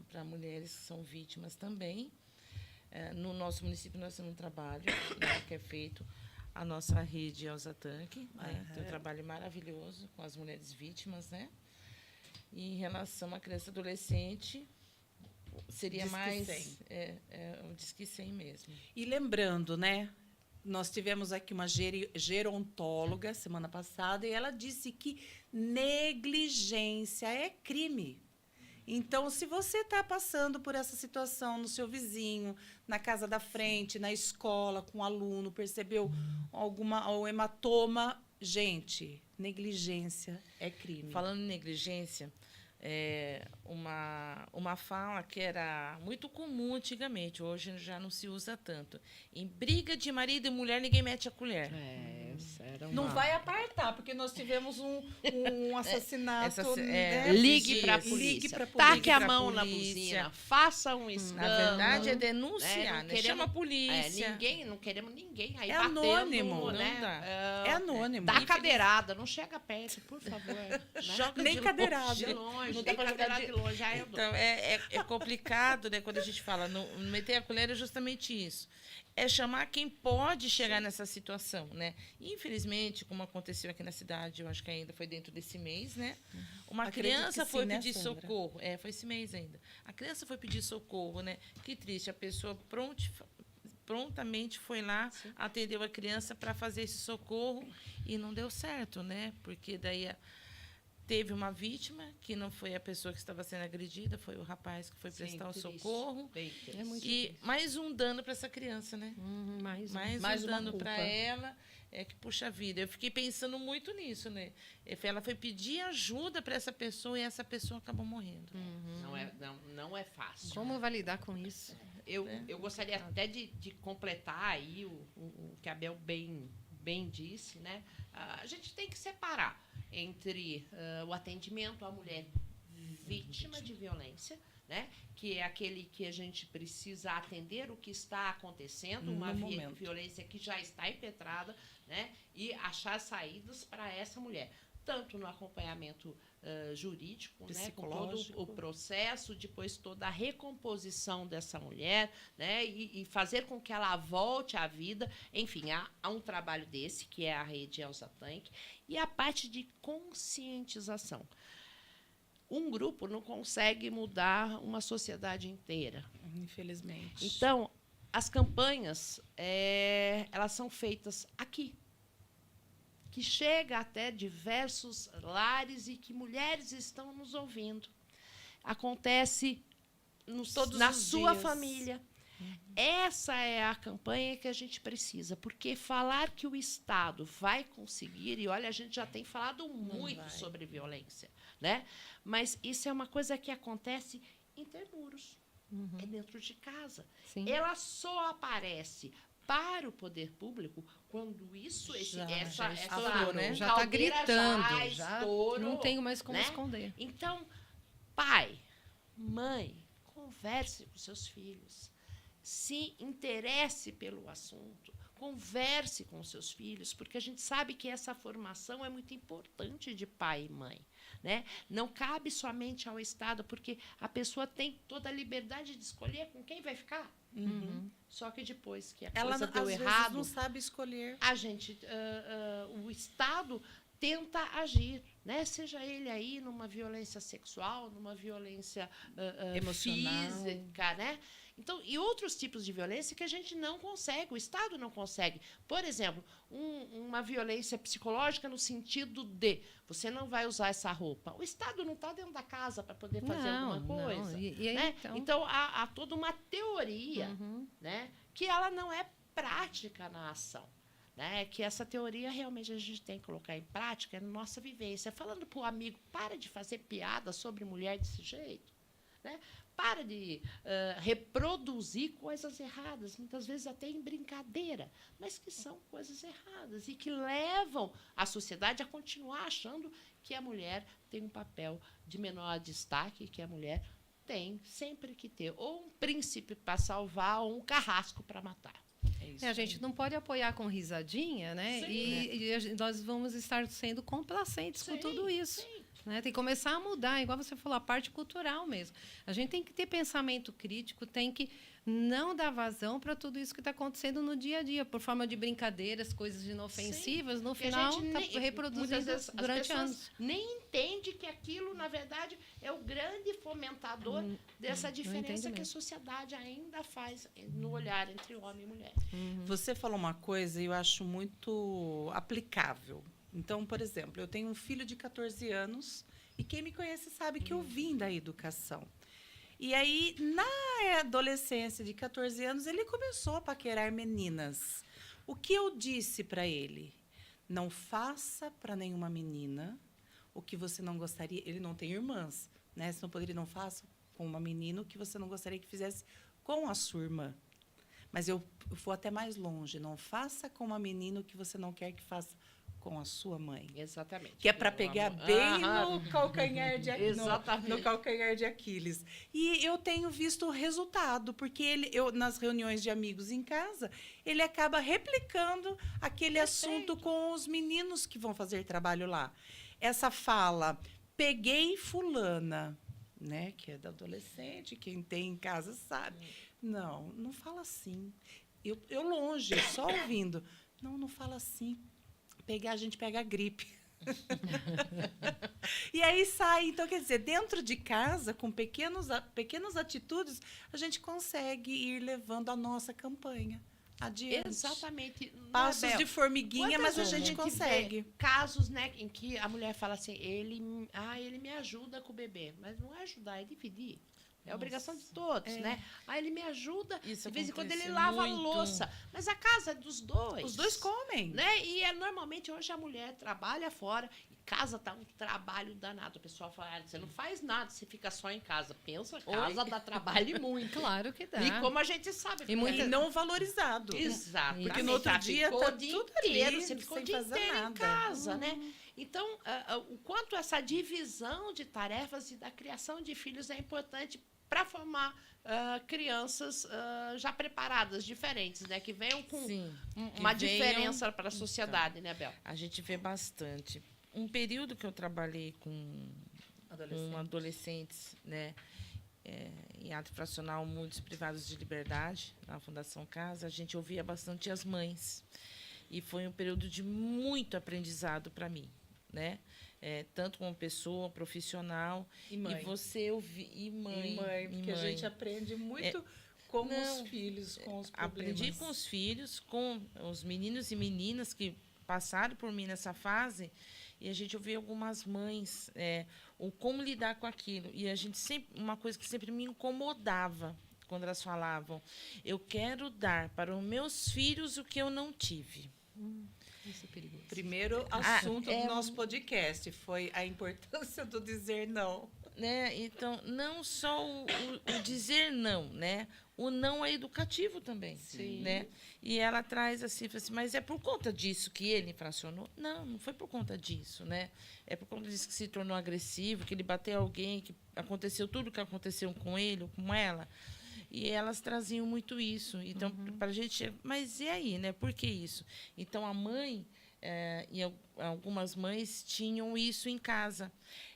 Para mulheres que são vítimas também. No nosso município nós temos um trabalho, né, que é feito a nossa rede Elza Tanque, né? Tem um trabalho maravilhoso com as mulheres vítimas, né? E em relação à criança e adolescente, seria Disque mais 100. O Disque 100 mesmo. E lembrando, né? Nós tivemos aqui uma gerontóloga semana passada e ela disse que negligência é crime. Então, se você está passando por essa situação no seu vizinho, na casa da frente, na escola, com um aluno, percebeu algum hematoma, gente, negligência é crime. Falando em negligência, uma fala que era muito comum antigamente, hoje já não se usa tanto. Em briga de marido e mulher, ninguém mete a colher. Não vai apartar, porque nós tivemos um assassinato. Ligue para a Ligue polícia. pra Taque a pra mão na polícia. buzina. Faça um escândalo. Na verdade, é denunciar, Não né? Chama a polícia. não queremos ninguém aí É batendo, anônimo, né? não dá. É anônimo. Dá cadeirada, não chega perto, por favor. Né? Joga Nem de cadeirada. De longe, Não dá nem pra jogar cadeirada de longe. Aí eu dou. Então, é complicado, né? Quando a gente fala não meter a colher, é justamente isso. É chamar quem pode chegar nessa situação, né? Infelizmente, como aconteceu aqui na cidade, eu acho que ainda foi dentro desse mês, né? Uma Acredito criança que foi sim, né, pedir Sandra? socorro. Foi esse mês ainda. A criança foi pedir socorro, né? Que triste. A pessoa prontamente foi lá, atendeu a criança para fazer esse socorro e não deu certo, né? Porque daí teve uma vítima, que não foi a pessoa que estava sendo agredida, foi o rapaz que foi Sim, prestar o triste. socorro. Bem triste. É muito E triste. mais um dano para essa criança, né? Mais um. Mais um uma dano culpa. para ela. É que, puxa vida, eu fiquei pensando muito nisso, né? Ela foi pedir ajuda para essa pessoa e essa pessoa acabou morrendo. Não é fácil. Como vai lidar com isso? Eu gostaria até de completar aí o que a Bel bem disse, né? A gente tem que separar entre o atendimento à mulher vítima de violência, né? Que é aquele que a gente precisa atender o que está acontecendo, uma No momento. violência que já está impetrada, né? E achar saídas para essa mulher, tanto no acompanhamento jurídico, né, com todo Psicológico. o processo, depois toda a recomposição dessa mulher, né, e fazer com que ela volte à vida. Enfim, há um trabalho desse, que é a rede Elsa Tank, e a parte de conscientização. Um grupo não consegue mudar uma sociedade inteira. Infelizmente. Então, as campanhas, elas são feitas aqui, que chega até diversos lares e que mulheres estão nos ouvindo. Acontece Todos na os sua dias. família. Essa é a campanha que a gente precisa, porque falar que o Estado vai conseguir, e olha, a gente já tem falado muito vai. sobre violência, né? Mas isso é uma coisa que acontece intermuros, é dentro de casa. Sim. Ela só aparece para o poder público quando isso, Já estourou, né? Já está caldeira gritando, já estourou, não tenho mais como né? esconder. Então, pai, mãe, converse com seus filhos. Se interesse pelo assunto. Converse com seus filhos, porque a gente sabe que essa formação é muito importante de pai e mãe, né? Não cabe somente ao Estado, porque a pessoa tem toda a liberdade de escolher com quem vai ficar. Só que depois que a Ela, coisa às deu vezes, errado, não sabe escolher. a gente, o Estado tenta agir, né? Seja ele aí numa violência sexual, numa violência Emocional. física, né? Então, e outros tipos de violência que a gente não consegue, o Estado não consegue. Por exemplo, uma violência psicológica no sentido de você não vai usar essa roupa. O Estado não está dentro da casa para poder fazer alguma coisa. Não. E aí, Né? então? Então, há toda uma teoria, né, que ela não é prática na ação. Né? Que essa teoria realmente a gente tem que colocar em prática na nossa vivência. Falando para o amigo, para de fazer piada sobre mulher desse jeito. Né? Para de reproduzir coisas erradas, muitas vezes até em brincadeira, mas que são coisas erradas e que levam a sociedade a continuar achando que a mulher tem um papel de menor destaque, que a mulher tem sempre que ter ou um príncipe para salvar ou um carrasco para matar. É isso A gente não pode apoiar com risadinha, né? Sim, E nós vamos estar sendo complacentes com Sim, tudo isso. sim. Né? Tem que começar a mudar, igual você falou, a parte cultural mesmo. A gente tem que ter pensamento crítico, tem que não dar vazão para tudo isso que está acontecendo no dia a dia, por forma de brincadeiras, coisas inofensivas, no Porque a final gente está muitas reproduzindo vezes as durante pessoas anos. nem entende que aquilo, na verdade, é o grande fomentador dessa entende diferença que a mesmo. sociedade ainda faz no olhar entre homem e mulher. Você falou uma coisa e eu acho muito aplicável. Então, por exemplo, eu tenho um filho de 14 anos e quem me conhece sabe que eu vim da educação. E aí, na adolescência de 14 anos, ele começou a paquerar meninas. O que eu disse para ele? Não faça para nenhuma menina o que você não gostaria. Ele não tem irmãs, né? Senão ele não faça com uma menina o que você não gostaria que fizesse com a sua irmã. Mas eu vou até mais longe. Não faça com uma menina o que você não quer que faça com a sua mãe. Exatamente. Que é para pegar bem no calcanhar de Exatamente. no calcanhar de Aquiles. E eu tenho visto o resultado, porque nas reuniões de amigos em casa, ele acaba replicando aquele assunto com os meninos que vão fazer trabalho lá. Essa fala, peguei fulana, né, que é da adolescente, quem tem em casa sabe. Não fala assim. Eu longe, só ouvindo. Não fala assim. A gente pega a gripe. E aí sai. Então, quer dizer, dentro de casa, com pequenas atitudes, a gente consegue ir levando a nossa campanha. adiante. Exatamente. Passos Bel? de formiguinha, mas Quantas a gente vê consegue. casos, né, em que a mulher fala assim, ele me ajuda com o bebê, mas não é ajudar, é dividir. É obrigação de todos, né? Ele me ajuda, Isso de vez em quando ele acontece lava a muito. louça, mas a casa é dos dois. Os dois comem. Né? E normalmente hoje a mulher trabalha fora e casa tá um trabalho danado. O pessoal fala, você não faz nada, você fica só em casa. Pensa, casa dá trabalho e muito. Claro que dá. E como a gente sabe. E muita- E não valorizado. Exato. Porque no outro dia ficou tá o dia tudo inteiro, ali, você ficou o sem dia fazer inteiro em nada. casa, né? Então, o quanto essa divisão de tarefas e da criação de filhos é importante para formar crianças já preparadas, diferentes, né? Que venham com Sim. uma que venham- diferença para a sociedade, né, Bel? A gente vê bastante. Um período que eu trabalhei com adolescentes, né, em ato fracional, muitos privados de liberdade, na Fundação Casa, a gente ouvia bastante as mães. E foi um período de muito aprendizado para mim, né? Tanto como pessoa, profissional, E mãe. e você ouvir, e mãe. Porque a gente aprende muito com os filhos, com os problemas. Aprendi com os filhos, com os meninos e meninas que passaram por mim nessa fase, e a gente ouvia algumas mães, o como lidar com aquilo. E a gente sempre, uma coisa que sempre me incomodava quando elas falavam, eu quero dar para os meus filhos o que eu não tive. Isso é perigoso. Primeiro assunto do nosso podcast foi a importância do dizer não. Né? Então, não só o dizer não, né? O não é educativo também, né? E ela traz assim, fala assim, mas é por conta disso que ele infracionou? Não, não foi por conta disso, né? É por conta disso que se tornou agressivo, que ele bateu alguém, que aconteceu tudo o que aconteceu com ele ou com ela. E elas traziam muito isso. Então, para a gente... Mas e aí, né? Por que isso? Então, a mãe... e algumas mães tinham isso em casa.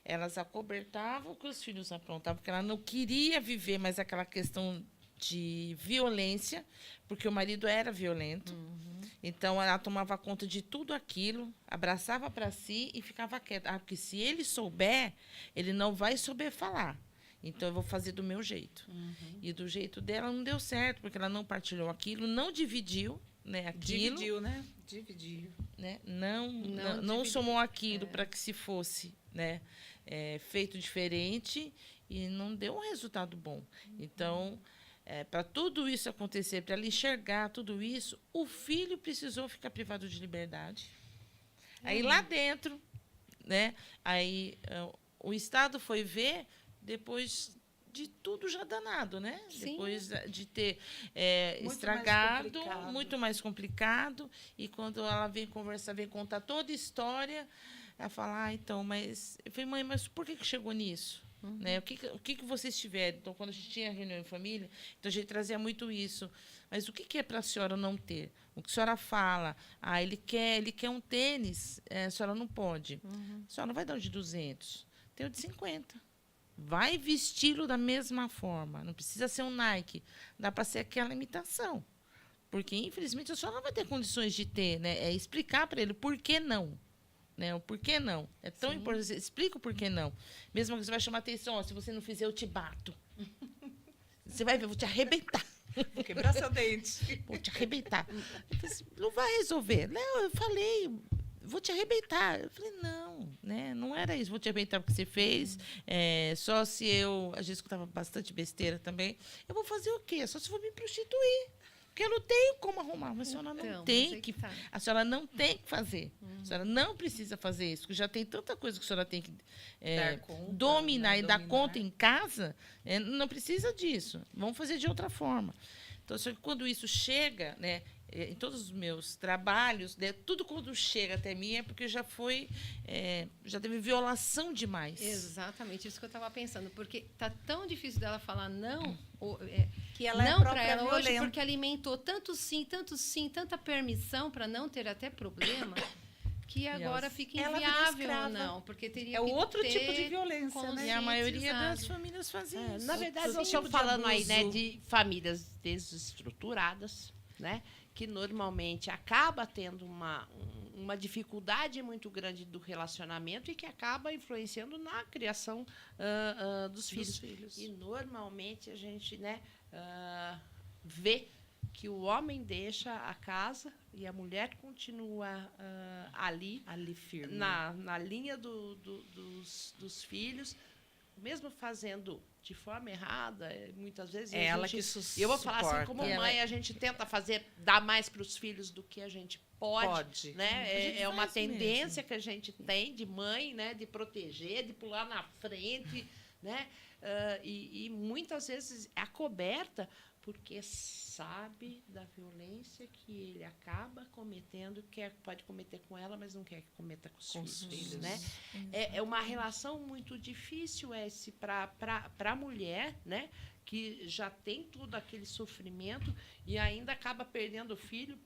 Elas acobertavam o que os filhos aprontavam, porque ela não queria viver mais aquela questão de violência, porque o marido era violento. Então, ela tomava conta de tudo aquilo, abraçava para si e ficava quieta. Porque se ele souber, ele não vai saber falar. Então, eu vou fazer do meu jeito. E do jeito dela não deu certo, porque ela não partilhou aquilo, não dividiu, né, aquilo. Dividiu, né? Dividiu. Né? Não somou aquilo para que se fosse, né, feito diferente e não deu um resultado bom. Então, para tudo isso acontecer, para ela enxergar tudo isso, o filho precisou ficar privado de liberdade. Aí lá dentro, né, aí o Estado foi ver depois de tudo já danado, né? Sim. Depois de ter Muito estragado, mais complicado. muito mais complicado. E quando ela vem conversar, vem contar toda a história, ela fala, então, mas... Eu falei, mãe, mas por que chegou nisso? Né? O que vocês tiveram? Então, quando a gente tinha reunião em família, então a gente trazia muito isso. Mas o que é para a senhora não ter? O que a senhora fala? Ele quer um tênis, a senhora não pode. A senhora não vai dar o de 200, tem o de 50. Vai vesti-lo da mesma forma. Não precisa ser um Nike. Dá para ser aquela imitação. Porque, infelizmente, a senhora não vai ter condições de ter. Né? É explicar para ele por que não. Né? O porquê não. É tão importante. Explica o porquê não. Mesmo que você vai chamar atenção. Se você não fizer, eu te bato. Você vai ver, eu vou te arrebentar. Vou quebrar seu dente. Vou te arrebentar. Eu falei assim, não vai resolver. Não, eu falei... Vou te arrebentar. Eu falei, não, né? Não era isso. Vou te arrebentar porque você fez. Só se eu... A gente escutava bastante besteira também. Eu vou fazer o quê? Só se for me prostituir. Porque eu não tenho como arrumar. Mas a senhora não Então, tem mas é que... que tá. A senhora não tem que fazer. A senhora não precisa fazer isso. Porque já tem tanta coisa que a senhora tem que Dar conta, dominar né? e dar Dominar. conta em casa. Não precisa disso. Vamos fazer de outra forma. Então, só que quando isso chega, né, em todos os meus trabalhos, né, tudo quando chega até mim é porque já teve violação demais. Exatamente, isso que eu estava pensando. Porque tá tão difícil dela falar não, Que ela é a não para própria ela hoje, violenta. porque alimentou tanto sim, tanta permissão para não ter até problema, que agora fica ela vira inviável ou escrava. não. Porque teria É que outro ter tipo de violência, né? E a maioria das conscientizado. famílias fazem isso. Na verdade, Outro nós tipo estamos de falando aí, né, abuso. de famílias desestruturadas, né, que normalmente acaba tendo uma dificuldade muito grande do relacionamento e que acaba influenciando na criação dos filhos. E normalmente a gente, né, vê que o homem deixa a casa e a mulher continua ali firme. na linha dos filhos, mesmo fazendo de forma errada, muitas vezes É ela que suporta. eu vou falar assim, como mãe, a gente tenta dar mais para os filhos do que a gente pode. Né? É uma tendência que a gente tem de mãe, né? De proteger, de pular na frente, né? E muitas vezes é acoberta porque sabe da violência que ele acaba cometendo, pode cometer com ela, mas não quer que cometa com os filhos. Né? É uma relação muito difícil para a mulher, né? Que já tem todo aquele sofrimento e ainda acaba perdendo o filho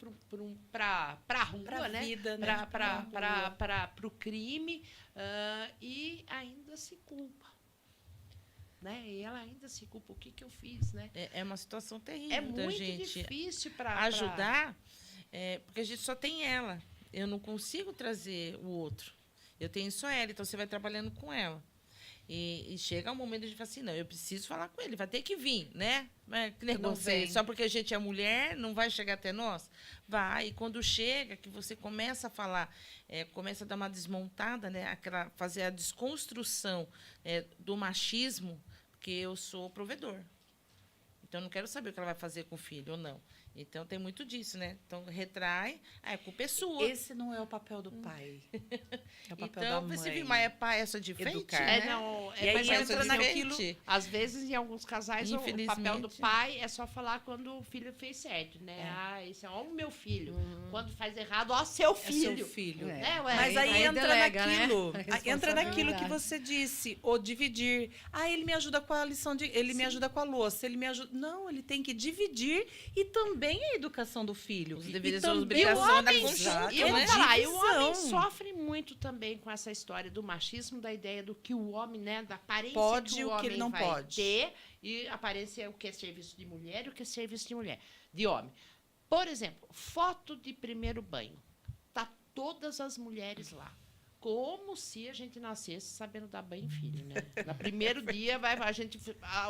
para a rua, pra né? vida, né? Para o crime, e ainda se culpa. Né? E ela ainda se culpa. O que eu fiz? Né? É uma situação terrível. É muito gente difícil para ajudar, porque a gente só tem ela. Eu não consigo trazer o outro. Eu tenho só ela, então você vai trabalhando com ela. E chega um momento de a gente falar assim, não, eu preciso falar com ele, vai ter que vir, né? Que negócio só porque a gente é mulher, não vai chegar até nós? Vai, e quando chega, que você começa a falar, começa a dar uma desmontada, né? Fazer a desconstrução do machismo, porque eu sou provedor. Então, eu não quero saber o que ela vai fazer com o filho ou não. Então, tem muito disso, né? Então, retrai, a culpa é sua. Esse não é o papel do pai. É o papel da mãe. Então, você viu, mas pai é só de frente, Educar. né? E aí mas entra naquilo... Às vezes, em alguns casais, o papel do Infelizmente. pai é só falar quando o filho fez certo, né? Esse é o meu filho. Quando faz errado, seu filho. É seu filho. Né? Mas aí entra delega, naquilo, né? entra naquilo que você disse, ou dividir. Ele me ajuda com a lição ele me ajuda com a louça, ele me ajuda. Não, ele tem que dividir e também a educação do filho. Os deveres e são também obrigação da Exato, conjunta, E eu vou né? falar, e o homem Divisão. sofre muito também com essa história do machismo, da ideia do que o homem, né, da aparência Pode que e o o que homem ele não vai pode. ter, e aparência o que é serviço de mulher e o que é serviço de mulher, de homem. Por exemplo, foto de primeiro banho. Tá todas as mulheres lá. Como se a gente nascesse sabendo dar banho em filho, né? No primeiro dia,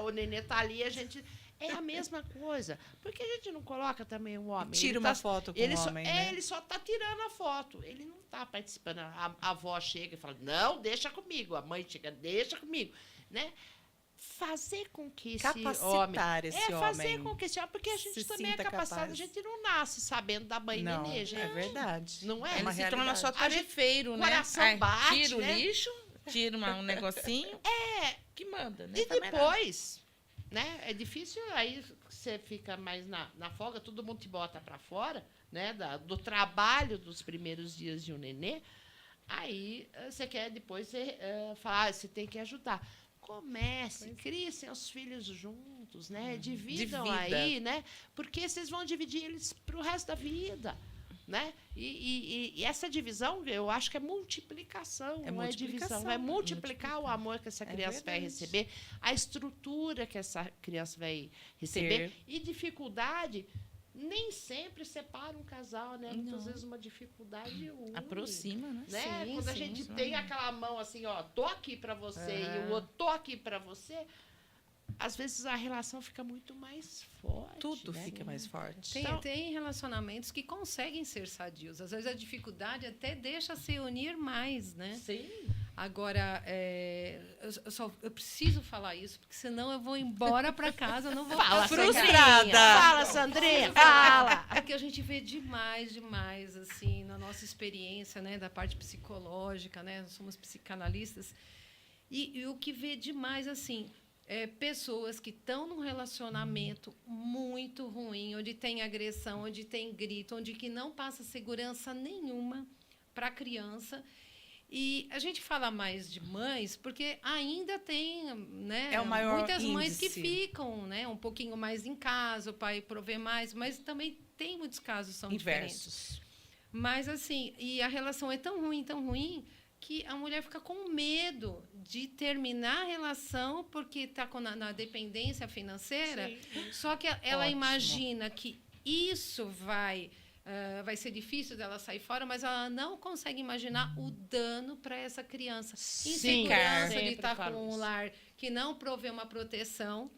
o nenê tá ali, a gente... É a mesma coisa. Por que a gente não coloca também o homem? Tira uma foto com o homem, né? Ele só tá tirando a foto. Ele não tá participando. A avó chega e fala, não, deixa comigo. A mãe chega, deixa comigo. Né? Fazer com que esse homem... Capacitar esse fazer homem. com que esse homem... Porque a gente se também é sinta capacitado. capaz. A gente não nasce sabendo dar banho Não, nenê, gente. é verdade. Não é? É uma Ele se torna realidade. só tarefeiro, né? coração bate, tira o né? lixo, tira um negocinho. Que manda, né? E Faz mais nada. depois, né? É difícil, aí você fica mais na folga, todo mundo te bota para fora, né? Do trabalho dos primeiros dias de um nenê. Aí você quer depois falar, você tem que ajudar. Comece, crie seus filhos juntos, né? Dividam Divida. aí, né? Porque vocês vão dividir eles para o resto da vida. Né? E essa divisão, eu acho que é multiplicação, É não é multiplicação, divisão. Vai é multiplicar o amor que essa criança vai verdade. receber, a estrutura que essa criança vai receber. Ter. E dificuldade nem sempre separa um casal, né? Muitas Não. vezes uma dificuldade une. Aproxima, né? Né? Sim, Quando a sim, gente sim. tem aquela mão assim, ó, tô aqui para você e o outro tô aqui para você, às vezes a relação fica muito mais forte. Tudo né? fica mais forte. Tem relacionamentos que conseguem ser sadios. Às vezes a dificuldade até deixa se unir mais, né? Sim. Agora, eu preciso falar isso, porque senão eu vou embora para casa, eu não vou Fala, ficar frustrada. Sandrinha. Fala, Sandrinha. Fala. É que a gente vê demais, assim, na nossa experiência, né, da parte psicológica, né, nós somos psicanalistas, e o que vê demais, assim, pessoas que estão num relacionamento muito ruim, onde tem agressão, onde tem grito, onde que não passa segurança nenhuma para a criança. E a gente fala mais de mães porque ainda tem, né, É o maior muitas mães que índice. ficam, né, um pouquinho mais em casa, o pai provê mais, mas também tem muitos casos que são diferentes. Inversos. Mas assim, e a relação é tão ruim que a mulher fica com medo de terminar a relação porque está na dependência financeira. Só que ela Ótimo. imagina que isso vai ser difícil dela sair fora, mas ela não consegue imaginar o dano para essa criança. Sim, Insegurança de sempre estar falo com um isso. lar que não provê uma proteção.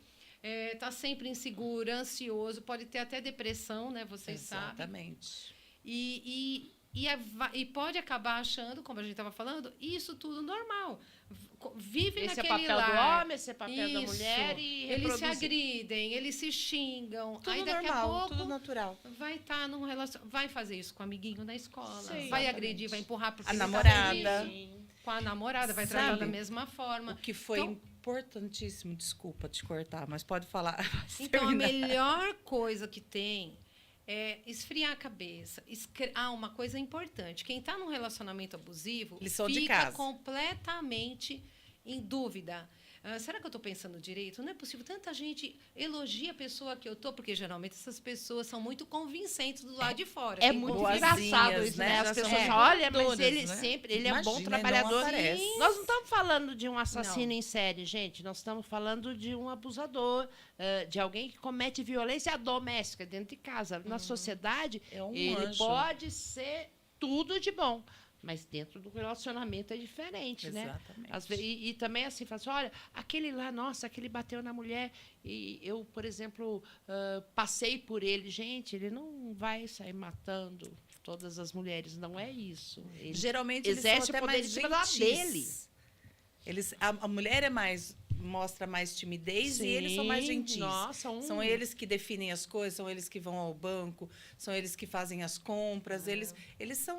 tá sempre insegura, ansioso, pode ter até depressão, né? Vocês sabem. Exatamente. E pode acabar achando, como a gente estava falando, isso tudo normal. Vive Esse é naquele papel lar. do homem, esse é papel da mulher e eles se reproduzir. agridem, eles se xingam. Tudo Aí daqui normal, a pouco tudo natural. vai estar num relacionamento, vai fazer isso com o amiguinho na escola, Sim, vai exatamente. agredir, vai empurrar porque A ele tá namorada. feliz. Com a namorada, vai Sabe? tratar da mesma forma. O que foi Então- importantíssimo, desculpa te cortar, mas pode falar. Então, a terminar. melhor coisa que tem é esfriar a cabeça. Uma coisa importante. Quem está num relacionamento abusivo Lição de fica casa. completamente em dúvida. Será que eu estou pensando direito? Não é possível. Tanta gente elogia a pessoa que eu estou, porque geralmente essas pessoas são muito convincentes do lado de fora. É Quem muito convive- engraçado isso, né? né? As Já pessoas são falam, olha, mas todas, ele né? sempre, ele é um bom Imagina, trabalhador. não aparece. Nós não estamos falando de um assassino em série, gente. Nós estamos falando de um abusador, de alguém que comete violência doméstica dentro de casa. Na sociedade, É um ele anjo. pode ser tudo de bom. Mas dentro do relacionamento é diferente, né? Exatamente. E também assim, fala assim, olha, aquele lá, nossa, aquele bateu na mulher. E eu, por exemplo, passei por ele. Gente, ele não vai sair matando todas as mulheres, não é isso. Ele Geralmente eles exerce são até o poder mais em cima da gentis. A mulher mostra mais timidez e eles são mais Sim, gentis. Nossa, São eles que definem as coisas, são eles que vão ao banco, são eles que fazem as compras, eles são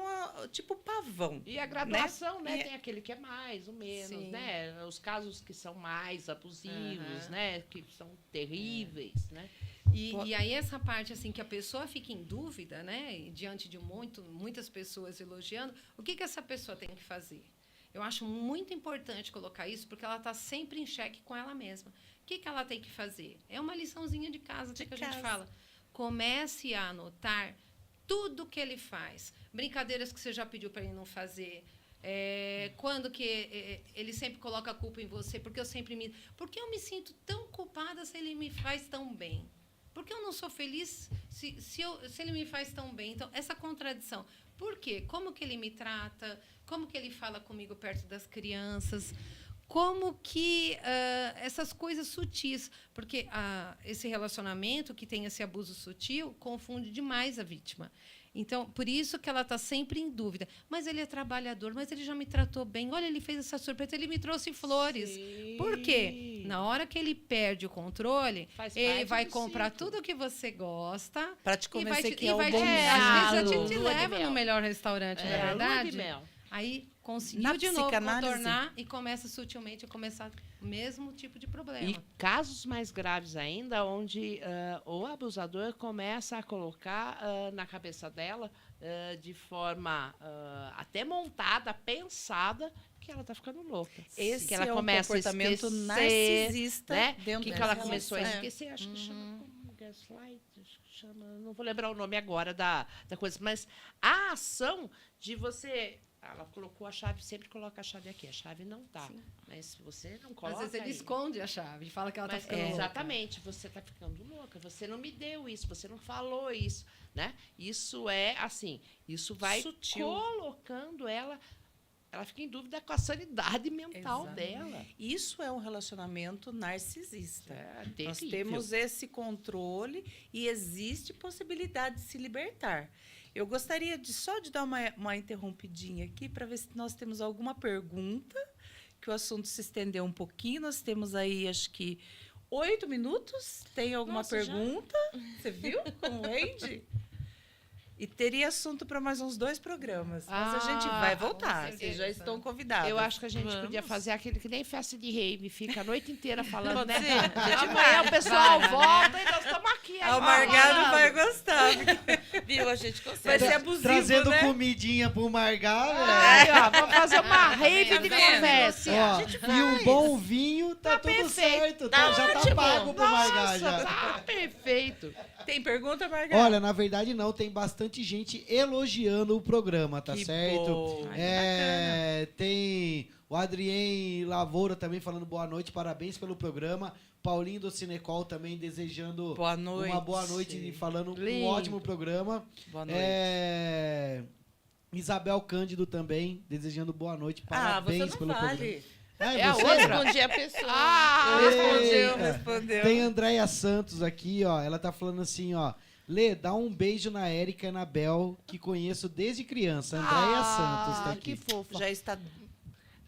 tipo pavão. E a graduação, né? E- Tem aquele que é mais, o menos, Sim. né? Os casos que são mais abusivos, né? Que são terríveis, né? E aí essa parte assim que a pessoa fica em dúvida, né, e diante de muitas pessoas elogiando, o que essa pessoa tem que fazer? Eu acho muito importante colocar isso porque ela está sempre em xeque com ela mesma. O que ela tem que fazer? É uma liçãozinha de casa que a gente fala. Comece a anotar tudo que ele faz, brincadeiras que você já pediu para ele não fazer. Quando que ele sempre coloca a culpa em você, porque porque eu me sinto tão culpada se ele me faz tão bem. Porque eu não sou feliz se ele me faz tão bem. Então, essa contradição. Por quê? Como que ele me trata? Como que ele fala comigo perto das crianças? Como que essas coisas sutis... Porque esse relacionamento que tem esse abuso sutil confunde demais a vítima. Então, por isso que ela está sempre em dúvida. Mas ele é trabalhador, mas ele já me tratou bem. Olha, ele fez essa surpresa, ele me trouxe flores. Sim. Por quê? Na hora que ele perde o controle, Faz ele parte vai do comprar ciclo. tudo que você gosta. Para te E vai convencer te, que e é o vai bom te, mesmo. às vezes Lua te de leva mel. no melhor restaurante, não é Lua de verdade? mel. Aí conseguiu Na de novo psicanálise- contornar e começa sutilmente a começar o mesmo tipo de problema. E casos mais graves ainda, onde o abusador começa a colocar na cabeça dela, de forma até montada, pensada, que ela está ficando louca. Esse que ela é um começa a comportamento esquecer, narcisista né? dentro Que dessa ela relação. começou a É. esquecer, acho que chama como gaslight, acho que chama, não vou lembrar o nome agora da coisa, mas a ação de você... Ela colocou a chave, sempre coloca a chave aqui. A chave não tá. Mas se você não coloca. Às vezes ele aí, esconde a chave, fala que ela está mas, ficando louca. exatamente, você está ficando louca. Você não me deu isso, você não falou isso, né? Isso é assim, isso vai Sutil. colocando ela fica em dúvida com a sanidade mental Exato. dela. Isso é um relacionamento narcisista. Nós terrível. temos esse controle e existe possibilidade de se libertar. Eu gostaria só de dar uma interrompidinha aqui para ver se nós temos alguma pergunta, que o assunto se estendeu um pouquinho. Nós temos aí, acho que, 8 minutos. Tem alguma Nossa, já? pergunta? Você viu como rende? E teria assunto para mais uns 2 programas. Mas a gente vai voltar. com Vocês já certeza. estão convidados. Eu acho que a gente Vamos. podia fazer aquele que nem festa de rave, fica a noite inteira falando, Pode né? ser? A gente Amanhã o pessoal vai, né? volta e nós estamos aqui. O Margado vai gostar. Viu? A gente Vai consegue. ser abusivo, Trazendo né? comidinha pro Margar, velho. Ai, ó, vamos fazer uma rave Tá de vendo? conversa. Ó, e um bom vinho, tá tudo perfeito. certo. Tá Já tá ótimo. pago pro Margar Nossa, já. tá perfeito. Tem pergunta, Margado? Olha, na verdade não, tem bastante gente elogiando o programa, tá Que certo? bom. Tem o Adrien Lavoura também falando boa noite, parabéns pelo programa. Paulinho do Cinecol também desejando Boa noite. uma boa noite e falando um Lindo. ótimo programa. Boa noite. Isabel Cândido também desejando boa noite, Ah, você parabéns não pelo programa. vale. É a você? Eu outra? respondi a pessoa. Eita. respondeu. Tem Andréia Santos aqui, ó. Ela tá falando assim, ó. Lê, dá um beijo na Érica e na Bel, que conheço desde criança. Andréia Santos tá aqui. Que fofa. Já está.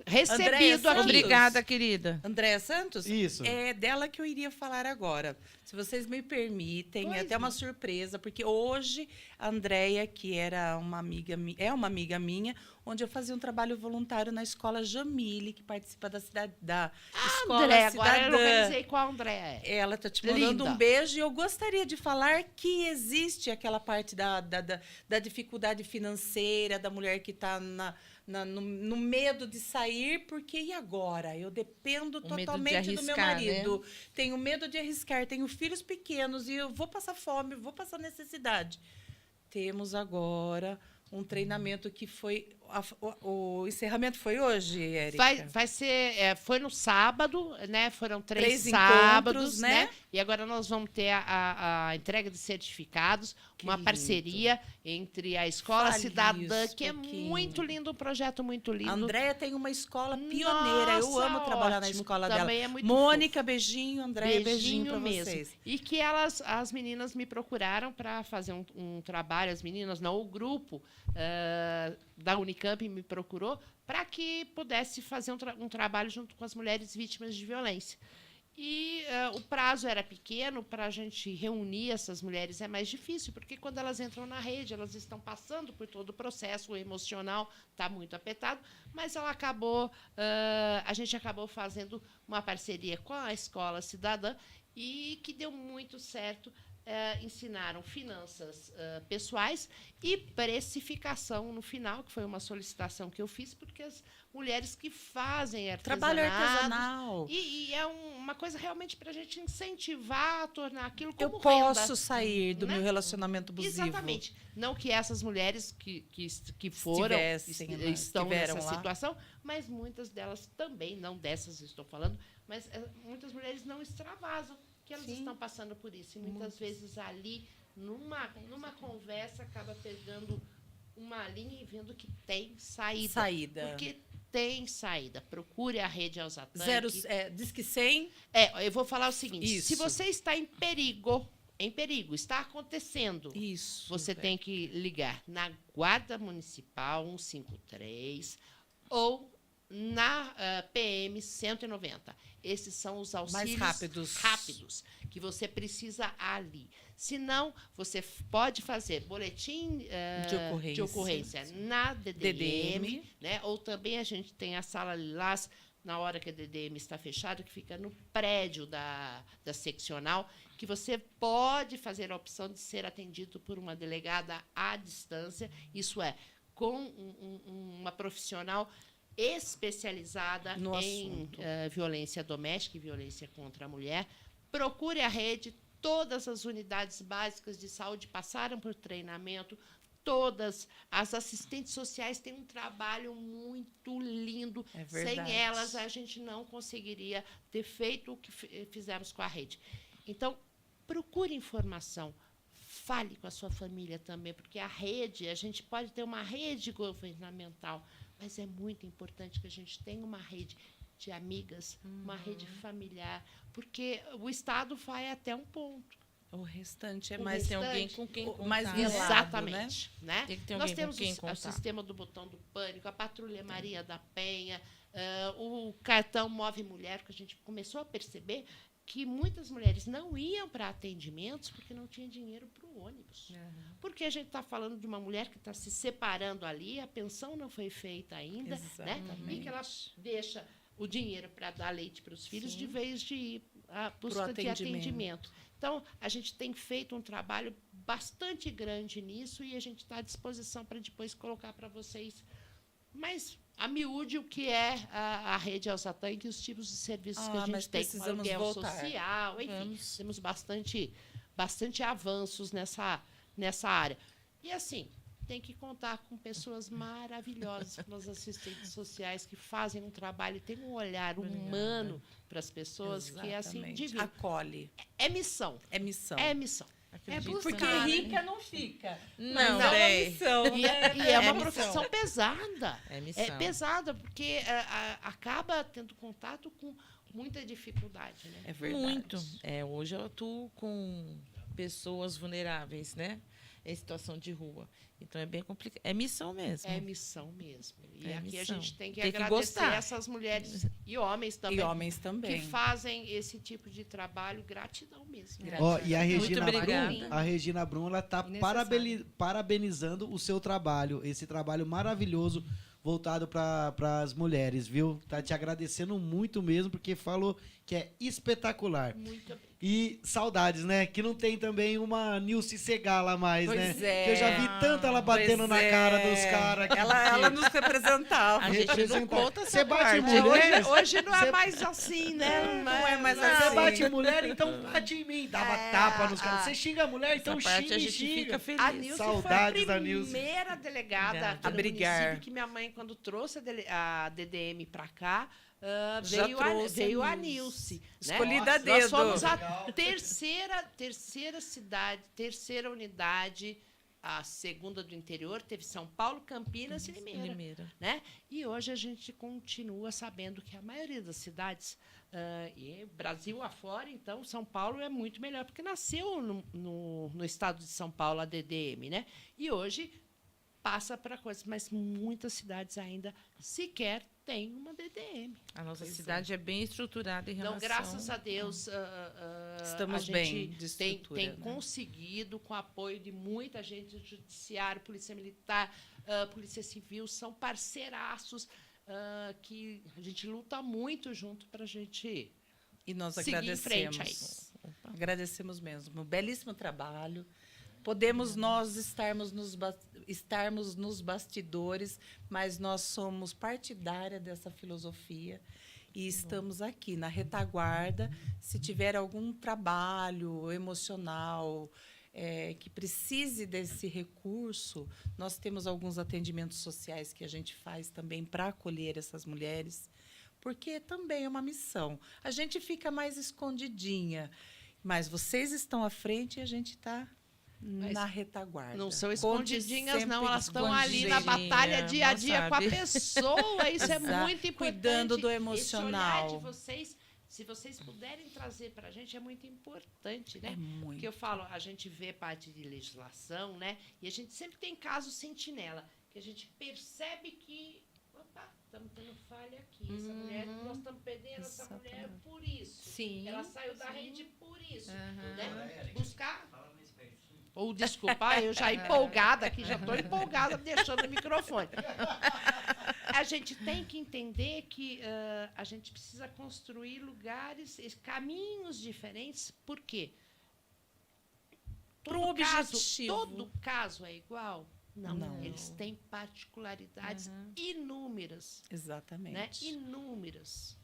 Recebido aqui. Obrigada, querida. Andréia Santos? Isso. É dela que eu iria falar agora. Se vocês me permitem, Pois é até uma surpresa, porque hoje a Andréia, que era uma amiga, é uma amiga minha, onde eu fazia um trabalho voluntário na escola Jamile, que participa da cidade da escola André, agora eu cidadã. localizei qual André é. Ela está te mandando Linda. um beijo e eu gostaria de falar que existe aquela parte da dificuldade financeira da mulher que está no medo de sair, porque e agora? Eu dependo O medo de totalmente do meu arriscar, marido. Tenho medo de arriscar, tenho filhos pequenos e eu vou passar fome, vou passar necessidade. Temos agora um treinamento que foi... O encerramento foi hoje, Érica? Vai ser, foi no sábado, né? Foram 3 3 sábados, encontros, né? né? E agora nós vamos ter a entrega de certificados, uma lindo. parceria entre a Escola Fale Cidadã, isso, que é pouquinho. muito lindo, um projeto muito A lindo. Andréia tem uma escola pioneira. Eu Nossa, amo trabalhar na ótimo. escola Também dela. é muito Mônica, beijinho. Andréia, beijinho para mesmo. vocês. E que as meninas me procuraram para fazer um trabalho, as meninas, não, o grupo da Unicamp me procurou para que pudesse fazer um trabalho junto com as mulheres vítimas de violência. E o prazo era pequeno, para a gente reunir essas mulheres é mais difícil, porque quando elas entram na rede, elas estão passando por todo o processo, o emocional está muito apertado, mas a gente acabou fazendo uma parceria com a Escola Cidadã e que deu muito certo. Ensinaram finanças pessoais e precificação no final, que foi uma solicitação que eu fiz, porque as mulheres que fazem Trabalho artesanato, artesanal. e é uma coisa realmente para a gente incentivar a tornar aquilo como Eu posso renda, sair do né? meu relacionamento abusivo. Exatamente. Não que essas mulheres que foram, estão estiveram nessa lá. situação, mas muitas delas também, não dessas estou falando, mas muitas mulheres não extravasam que elas estão passando por isso. E muitas vezes ali, numa conversa, acaba pegando uma linha e vendo que tem saída. Porque tem saída. Procure a rede Alzatan. Disque 100. Eu vou falar o seguinte. Isso. Se você está em perigo, está acontecendo, Isso. você tem que ligar na Guarda Municipal 153 ou na PM 190. Esses são os auxílios Mais rápidos que você precisa ali. Se não, você pode fazer boletim de ocorrência na DDM, né? Ou também a gente tem a sala Lilás, na hora que a DDM está fechada, que fica no prédio da seccional, que você pode fazer a opção de ser atendido por uma delegada à distância, isso é, com uma profissional especializada em violência doméstica e violência contra a mulher. Procure a rede, todas as unidades básicas de saúde passaram por treinamento, todas as assistentes sociais têm um trabalho muito lindo. É verdade. Sem elas, a gente não conseguiria ter feito o que fizemos com a rede. Então, procure informação. Fale com a sua família também, porque a gente pode ter uma rede governamental, mas é muito importante que a gente tenha uma rede de amigas, uma rede familiar, porque o Estado vai até um ponto. O restante é O mais... Tem alguém com quem contar. mais né? velado, Exatamente. Né? Tem que ter Nós alguém temos com quem o contar. sistema do botão do pânico, a Patrulha Maria da Penha, o cartão Move Mulher, que a gente começou a perceber que muitas mulheres não iam para atendimentos porque não tinha dinheiro para o ônibus. Porque a gente está falando de uma mulher que está se separando ali, a pensão não foi feita ainda, né? E que ela deixa o dinheiro para dar leite para os filhos de vez de ir à busca de atendimento. Então, a gente tem feito um trabalho bastante grande nisso e a gente está à disposição para depois colocar para vocês. Mas a miúde o que é a rede Alzatan e os tipos de serviços que a gente tem, com aluguel social, enfim, temos bastante avanços nessa área. E, assim, tem que contar com pessoas maravilhosas, com as assistentes sociais que fazem um trabalho e têm um olhar humano para as pessoas que é assim divino. Acolhe. É missão. É missão. É missão. Acredito. buscar, Porque né? rica não fica. Não, Mas é uma é. missão, E né? é uma missão. profissão pesada. É missão. É pesada, porque acaba tendo contato com muita dificuldade, né? É verdade. Muito. Hoje eu atuo com pessoas vulneráveis, né? Em situação de rua. Então é bem complicado. É missão mesmo. É missão mesmo. E É aqui a missão. gente tem que Tem que agradecer gostar. essas mulheres e homens também E homens também. que fazem esse tipo de trabalho. Gratidão mesmo. Ó, e a Muito Regina obrigada. Brum, a Regina Brum, ela tá E parabenizando o seu trabalho, esse trabalho maravilhoso voltado para as mulheres, viu? Tá te agradecendo muito mesmo, porque falou que é espetacular. Muito bem. E saudades, né? Que não tem também uma Nilce Segala mais, Pois né? é. Que eu já vi tanto ela batendo Pois na é. cara dos caras. Ela nos representava. A gente não representar. conta essa Você bate parte. mulher? Hoje não é Cê- mais assim, né? Não é mais Você assim. bate mulher, então bate em mim. Dava tapa nos caras. a- Você xinga a mulher, então Essa parte xinga a e gente xinga. fica feliz. A Nilce Saudades foi da a Nilce. primeira delegada Verdade. aqui A no brigar. município que minha mãe, quando trouxe a DDM para cá, Já veio trouxe a a Nilce. Né? Escolhida a Nós dedo. somos a terceira cidade, terceira unidade, a segunda do interior, teve São Paulo, Campinas e Limeira. Limeira. Né? E hoje a gente continua sabendo que a maioria das cidades, e Brasil afora, então, São Paulo é muito melhor, porque nasceu no estado de São Paulo a DDM, né? E hoje passa para coisas, mas muitas cidades ainda sequer têm uma DDM. A nossa cidade é bem estruturada em relação... Então, graças a Deus, Estamos a gente bem de tem estrutura, né? conseguido, com o apoio de muita gente, do Judiciário, Polícia Militar, Polícia Civil, são parceiraços que a gente luta muito junto para a gente E nós seguir em frente aí. agradecemos. Agradecemos mesmo. Um belíssimo trabalho. Podemos nós estarmos nos bastidores, mas nós somos partidária dessa filosofia e estamos aqui na retaguarda. Se tiver algum trabalho emocional que precise desse recurso, nós temos alguns atendimentos sociais que a gente faz também para acolher essas mulheres, porque também é uma missão. A gente fica mais escondidinha, mas vocês estão à frente e a gente está na retaguarda. Não são Conte escondidinhas, não. sempre Elas estão ali na escondidinha, batalha dia a não dia com a sabe. pessoa. Isso é Exato. muito importante. Cuidando do Esse olhar emocional. de vocês, se vocês puderem trazer para a gente, é muito importante, né? É muito. Porque eu falo, a gente vê parte de legislação, né? E a gente sempre tem caso sentinela, que a gente percebe que, opa, estamos tendo falha aqui. Essa mulher, nós estamos perdendo essa mulher por isso. Sim. Ela saiu da rede por isso. Aham. Né? Buscar. Ou desculpa, eu já empolgada aqui, já estou empolgada deixando o microfone. A gente tem que entender que a gente precisa construir lugares, caminhos diferentes, por quê? Para um objetivo. Todo caso é igual? Não, Não. eles têm particularidades inúmeras. Exatamente. Né? Inúmeras.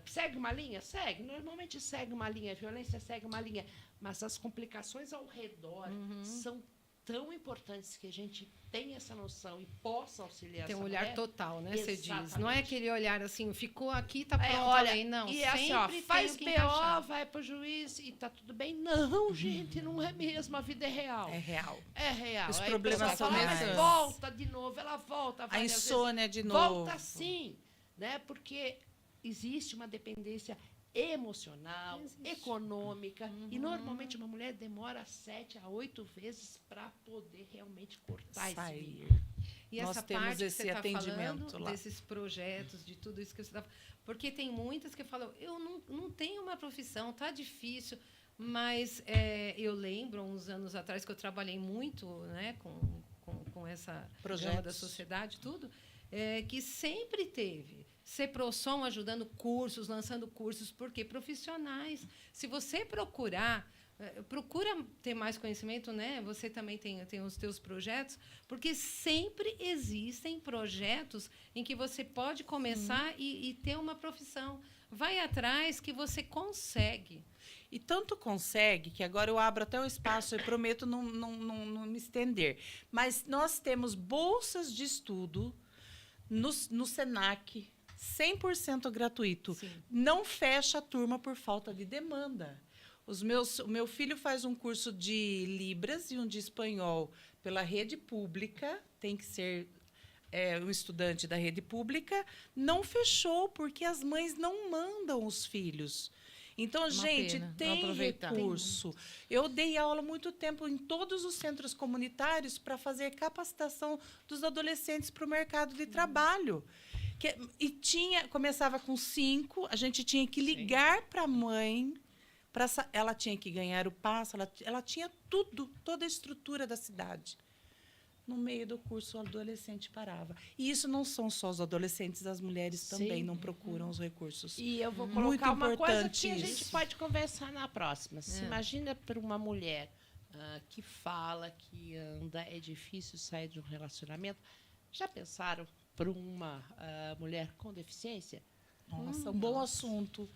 Segue uma linha? Segue. Normalmente segue uma linha. A violência segue uma linha. Mas as complicações ao redor são tão importantes que a gente tenha essa noção e possa auxiliar Tem um essa olhar mulher. total, né? Você diz. Não é Exatamente. aquele olhar assim, ficou aqui, tá pronto, Olha, aí, não. e assim, ó, sempre faz tem o que encaixar. BO, vai pro juiz e tá tudo bem. Não, gente, não é mesmo. A vida é real. É real. É real. Os Aí a problemas pessoa são fala, mas reais. volta de novo, ela volta. A várias vezes. insônia de novo. Volta sim, né? Porque existe uma dependência emocional, econômica, e normalmente uma mulher demora 7 a 8 vezes para poder realmente cortar esse Sair. vínculo. E Nós essa temos parte que esse você tá atendimento falando, lá. desses projetos, de tudo isso que você está... Porque tem muitas que falam, eu não tenho uma profissão, tá difícil, mas eu lembro, uns anos atrás, que eu trabalhei muito, né, com essa programa da sociedade, tudo, que sempre teve CEPROSOM ajudando cursos, lançando cursos, porque profissionais, se você procura ter mais conhecimento, né? Você também tem os teus projetos, porque sempre existem projetos em que você pode começar e ter uma profissão. Vai atrás que você consegue. E tanto consegue que agora eu abro até o espaço, eu prometo não me estender. Mas nós temos bolsas de estudo no SENAC, 100% gratuito. Sim. Não fecha a turma por falta de demanda. O meu filho faz um curso de Libras e um de espanhol pela rede pública, tem que ser um estudante da rede pública, não fechou porque as mães não mandam os filhos. Então, Uma gente, pena não tem aproveitar. recurso. Eu dei aula muito tempo em todos os centros comunitários para fazer capacitação dos adolescentes para o mercado de trabalho. Começava com 5, a gente tinha que ligar para a mãe, ela tinha que ganhar o passo, ela tinha tudo, toda a estrutura da cidade. No meio do curso, o adolescente parava. E isso não são só os adolescentes, as mulheres também Sim. não procuram os recursos. E eu vou Muito colocar uma coisa importante que a gente isso. pode conversar na próxima. Se imagina para uma mulher que fala, que anda, é difícil sair de um relacionamento. Já pensaram para uma mulher com deficiência? Nossa, um bom assunto.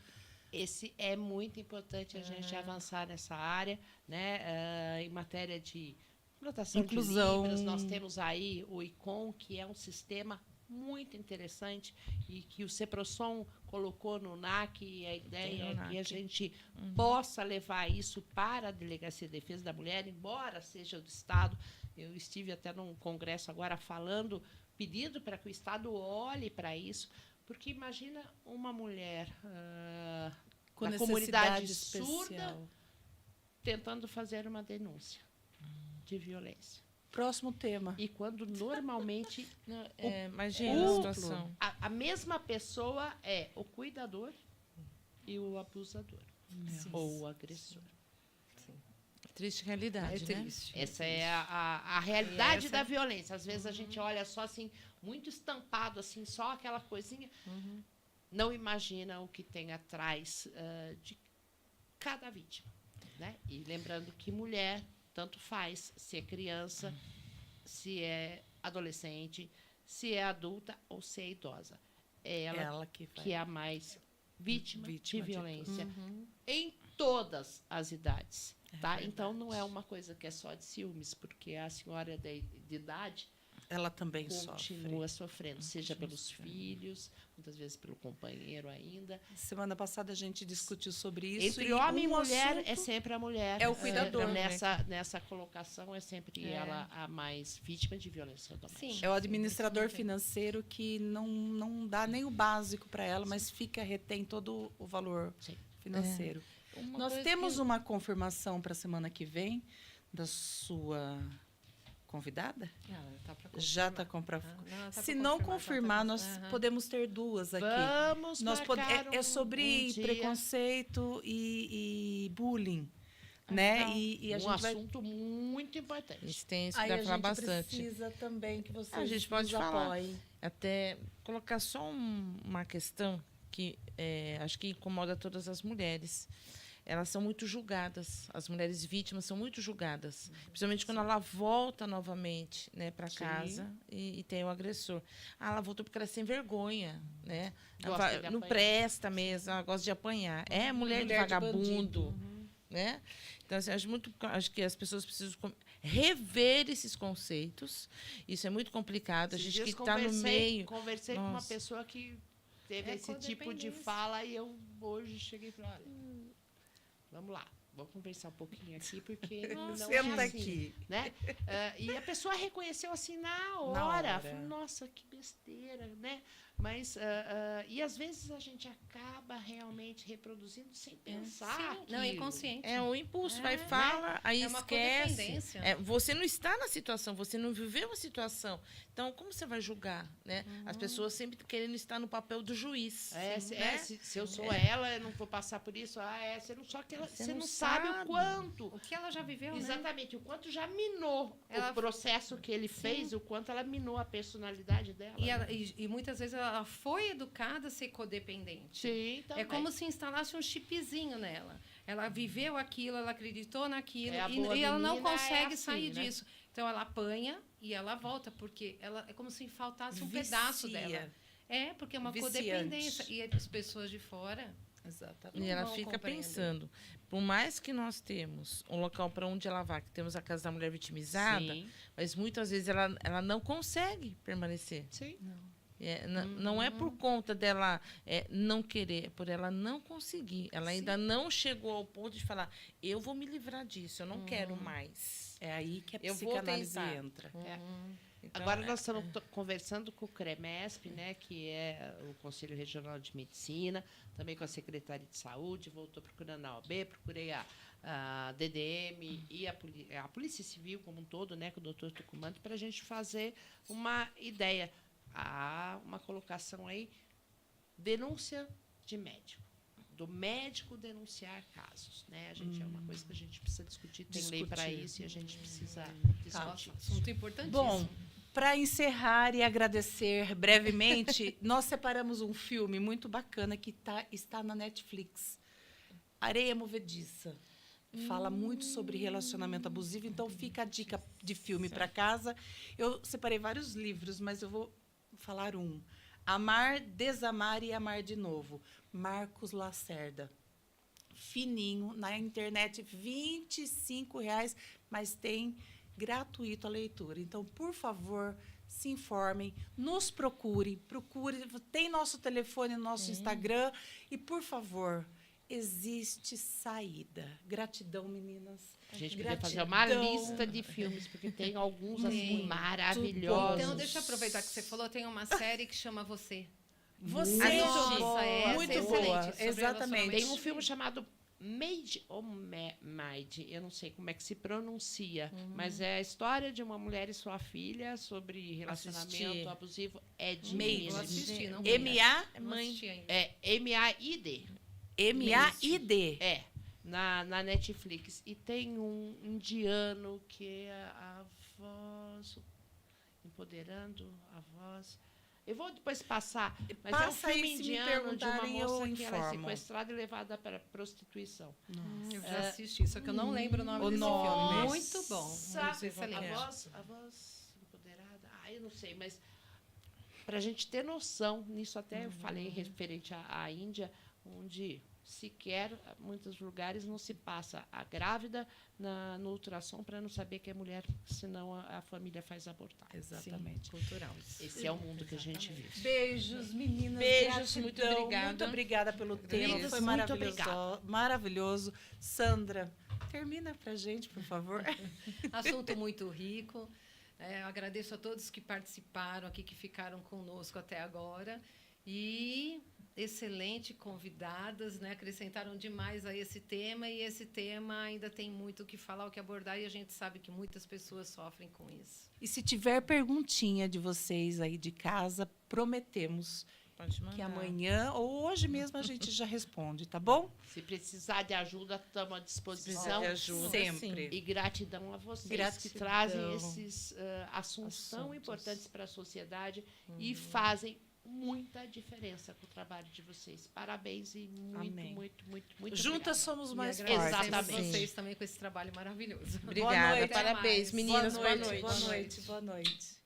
Esse é muito importante a gente avançar nessa área, né? Em matéria de implantação Inclusão. de Libras, nós temos aí o ICOM, que é um sistema muito interessante e que o CEPROSOM colocou no NAC, e a ideia é que a gente possa levar isso para a Delegacia de Defesa da Mulher, embora seja do Estado. Eu estive até num congresso agora falando, pedindo para que o Estado olhe para isso, porque imagina uma mulher Com da comunidade necessidade surda especial. tentando fazer uma denúncia de violência. Próximo tema. E quando normalmente Imagina a situação. a mesma pessoa é o cuidador e o abusador. Ou o agressor. Triste realidade, né? Essa é a realidade essa- da violência. Às vezes a gente olha só assim, muito estampado, assim, só aquela coisinha. Não imagina o que tem atrás de cada vítima. Né? E lembrando que mulher, tanto faz se é criança, se é adolescente, se é adulta ou se é idosa. É ela que vai. que é a mais vítima de Vítima de violência em todas as idades. Tá? Então, não é uma coisa que é só de ciúmes, porque a senhora de idade Ela também continua sofre. sofrendo, seja pelos filhos, muitas vezes pelo companheiro ainda. Semana passada a gente discutiu sobre isso. Entre e homem e um mulher, assunto é sempre a mulher. é o cuidador, né? Nessa colocação, é sempre ela a mais vítima de violência doméstica. Sim. É o administrador financeiro que não dá nem o básico para ela, mas retém todo o valor Sim. financeiro. Uma Nós coisa temos que- uma confirmação para a semana que vem da sua convidada? Já está Se não confirmar, nós podemos ter duas aqui. Vamos marcar É sobre dia. preconceito e bullying, né? E a um gente vai assunto muito importante. Isso tem isso Aí que a dá para falar gente bastante. precisa também que vocês A gente pode nos falar. apoiem. Até colocar só uma questão que acho que incomoda todas as mulheres. Elas são muito julgadas, as mulheres vítimas são muito julgadas, principalmente quando ela volta novamente, né, para casa e tem o agressor. Ela voltou porque ela é sem vergonha, né? Ela Gosta de não apanhar. presta mesmo, ela gosta de apanhar. É mulher de Mulher de vagabundo, bandido. né? Então, assim, acho que as pessoas precisam rever esses conceitos. Isso é muito complicado. A Esses gente que dias está no meio. Conversei com uma Nossa. pessoa que teve É esse tipo de codependência. fala e eu hoje cheguei e falei, olha, vamos lá, vou conversar um pouquinho aqui, porque não Senta é assim, aqui. né? E a pessoa reconheceu assim na hora. hora. Falei, nossa, que besteira, né? Mas, e às vezes a gente acaba realmente reproduzindo sem pensar. Não, aquilo. inconsciente. É o impulso, vai, fala, aí É uma esquece. codependência. Você não está na situação, você não viveu a situação. Então, como você vai julgar, né? As pessoas sempre querendo estar no papel do juiz. Se eu sou ela, eu não vou passar por isso. Você não, só que você não sabe o quanto. O que ela já viveu, né? Exatamente, o quanto já minou Ela- o processo que ele fez, o quanto ela minou a personalidade dela. E muitas vezes ela foi educada a ser codependente. Sim, também. É como se instalasse um chipzinho nela. Ela viveu aquilo, ela acreditou naquilo A boa e ela não menina consegue assim, sair né? disso. Então ela apanha e ela volta, porque ela é como se faltasse um pedaço Vicia. dela. É, porque é uma Viciante. codependência. E as pessoas de fora. Exatamente. E ela vão fica compreender. pensando, por mais que nós temos um local para onde ela vá, que temos a casa da mulher vitimizada, Sim. mas muitas vezes ela não consegue permanecer. Sim. Não é por conta dela não querer, é por ela não conseguir. Ela ainda não chegou ao ponto de falar, eu vou me livrar disso, eu não quero mais. É aí que a Eu vou psicanálise tentar. entra. Então, Agora nós estamos conversando com o CREMESP, né, que é o Conselho Regional de Medicina, também com a Secretaria de Saúde, voltou procurando a OAB, procurei a DDM e a Polícia Civil como um todo, né, com o doutor Tucumante, para a gente fazer uma ideia. Há uma colocação aí, denúncia de médico. Do médico denunciar casos. Né? A gente, é uma coisa que a gente precisa discutir, tem lei para isso e a gente precisa discutir. Assunto importantíssimo. Bom, para encerrar e agradecer brevemente, nós separamos um filme muito bacana que está na Netflix. Areia Movediça. Fala muito sobre relacionamento abusivo, então fica a dica de filme para casa. Eu separei vários livros, mas eu vou falar um. Amar, Desamar e Amar de Novo. Marcos Lacerda. Fininho, na internet, R$ 25,00, mas tem gratuito a leitura. Então, por favor, se informem, nos procure, tem nosso telefone, nosso Instagram e, por favor, existe saída. Gratidão, meninas. A gente podia fazer uma lista de filmes, porque tem alguns assim, maravilhosos. Então, deixa eu aproveitar que você falou, tem uma série que chama Você. Você Nossa, essa é muito excelente, boa, sobre exatamente. Tem um filme chamado Made ou Made, eu não sei como é que se pronuncia, mas é a história de uma mulher e sua filha sobre relacionamento abusivo. É de Made. Vou assistir, não M-A, não assisti ainda. É M-A-I-D. M-A-I-D. É, na Netflix. E tem um indiano que é a voz, empoderando a voz. Eu vou depois passar, mas Passa é um filme aí, se me indiano de uma perguntarem, eu moça que ela é informo. sequestrada e levada para prostituição. Eu já assisti, só que eu não lembro o nome o desse nome. filme. Muito bom, Sabe, muito excelente. a voz empoderada, eu não sei, mas para a gente ter noção, nisso até eu falei referente à Índia, onde sequer, em muitos lugares, não se passa a grávida no ultrassom para não saber que é mulher, senão a família faz abortar. Exatamente. Sim, cultural. Esse é o mundo que a gente vive. Beijos, meninas. Beijos, gratidão, muito obrigada. Muito obrigada pelo tema. Meninas, Foi muito maravilhoso. obrigada. Maravilhoso. Sandra, termina pra gente, por favor. Assunto muito rico. Eu agradeço a todos que participaram aqui, que ficaram conosco até agora. E excelente convidadas, né? Acrescentaram demais a esse tema, e esse tema ainda tem muito o que falar, o que abordar, e a gente sabe que muitas pessoas sofrem com isso. E se tiver perguntinha de vocês aí de casa, prometemos Pode mandar. que amanhã ou hoje mesmo a gente já responde, tá bom? Se precisar de ajuda, estamos à disposição. de ajuda, sempre. E gratidão a vocês que Gratidão. trazem esses assuntos tão importantes para a sociedade e fazem muita diferença com o trabalho de vocês. Parabéns e Amém. muito Juntas obrigada. somos mais E agradecemos fortes. Exatamente. vocês também com esse trabalho maravilhoso. Obrigada, noite. parabéns, meninas. Boa noite. Boa noite. Boa noite.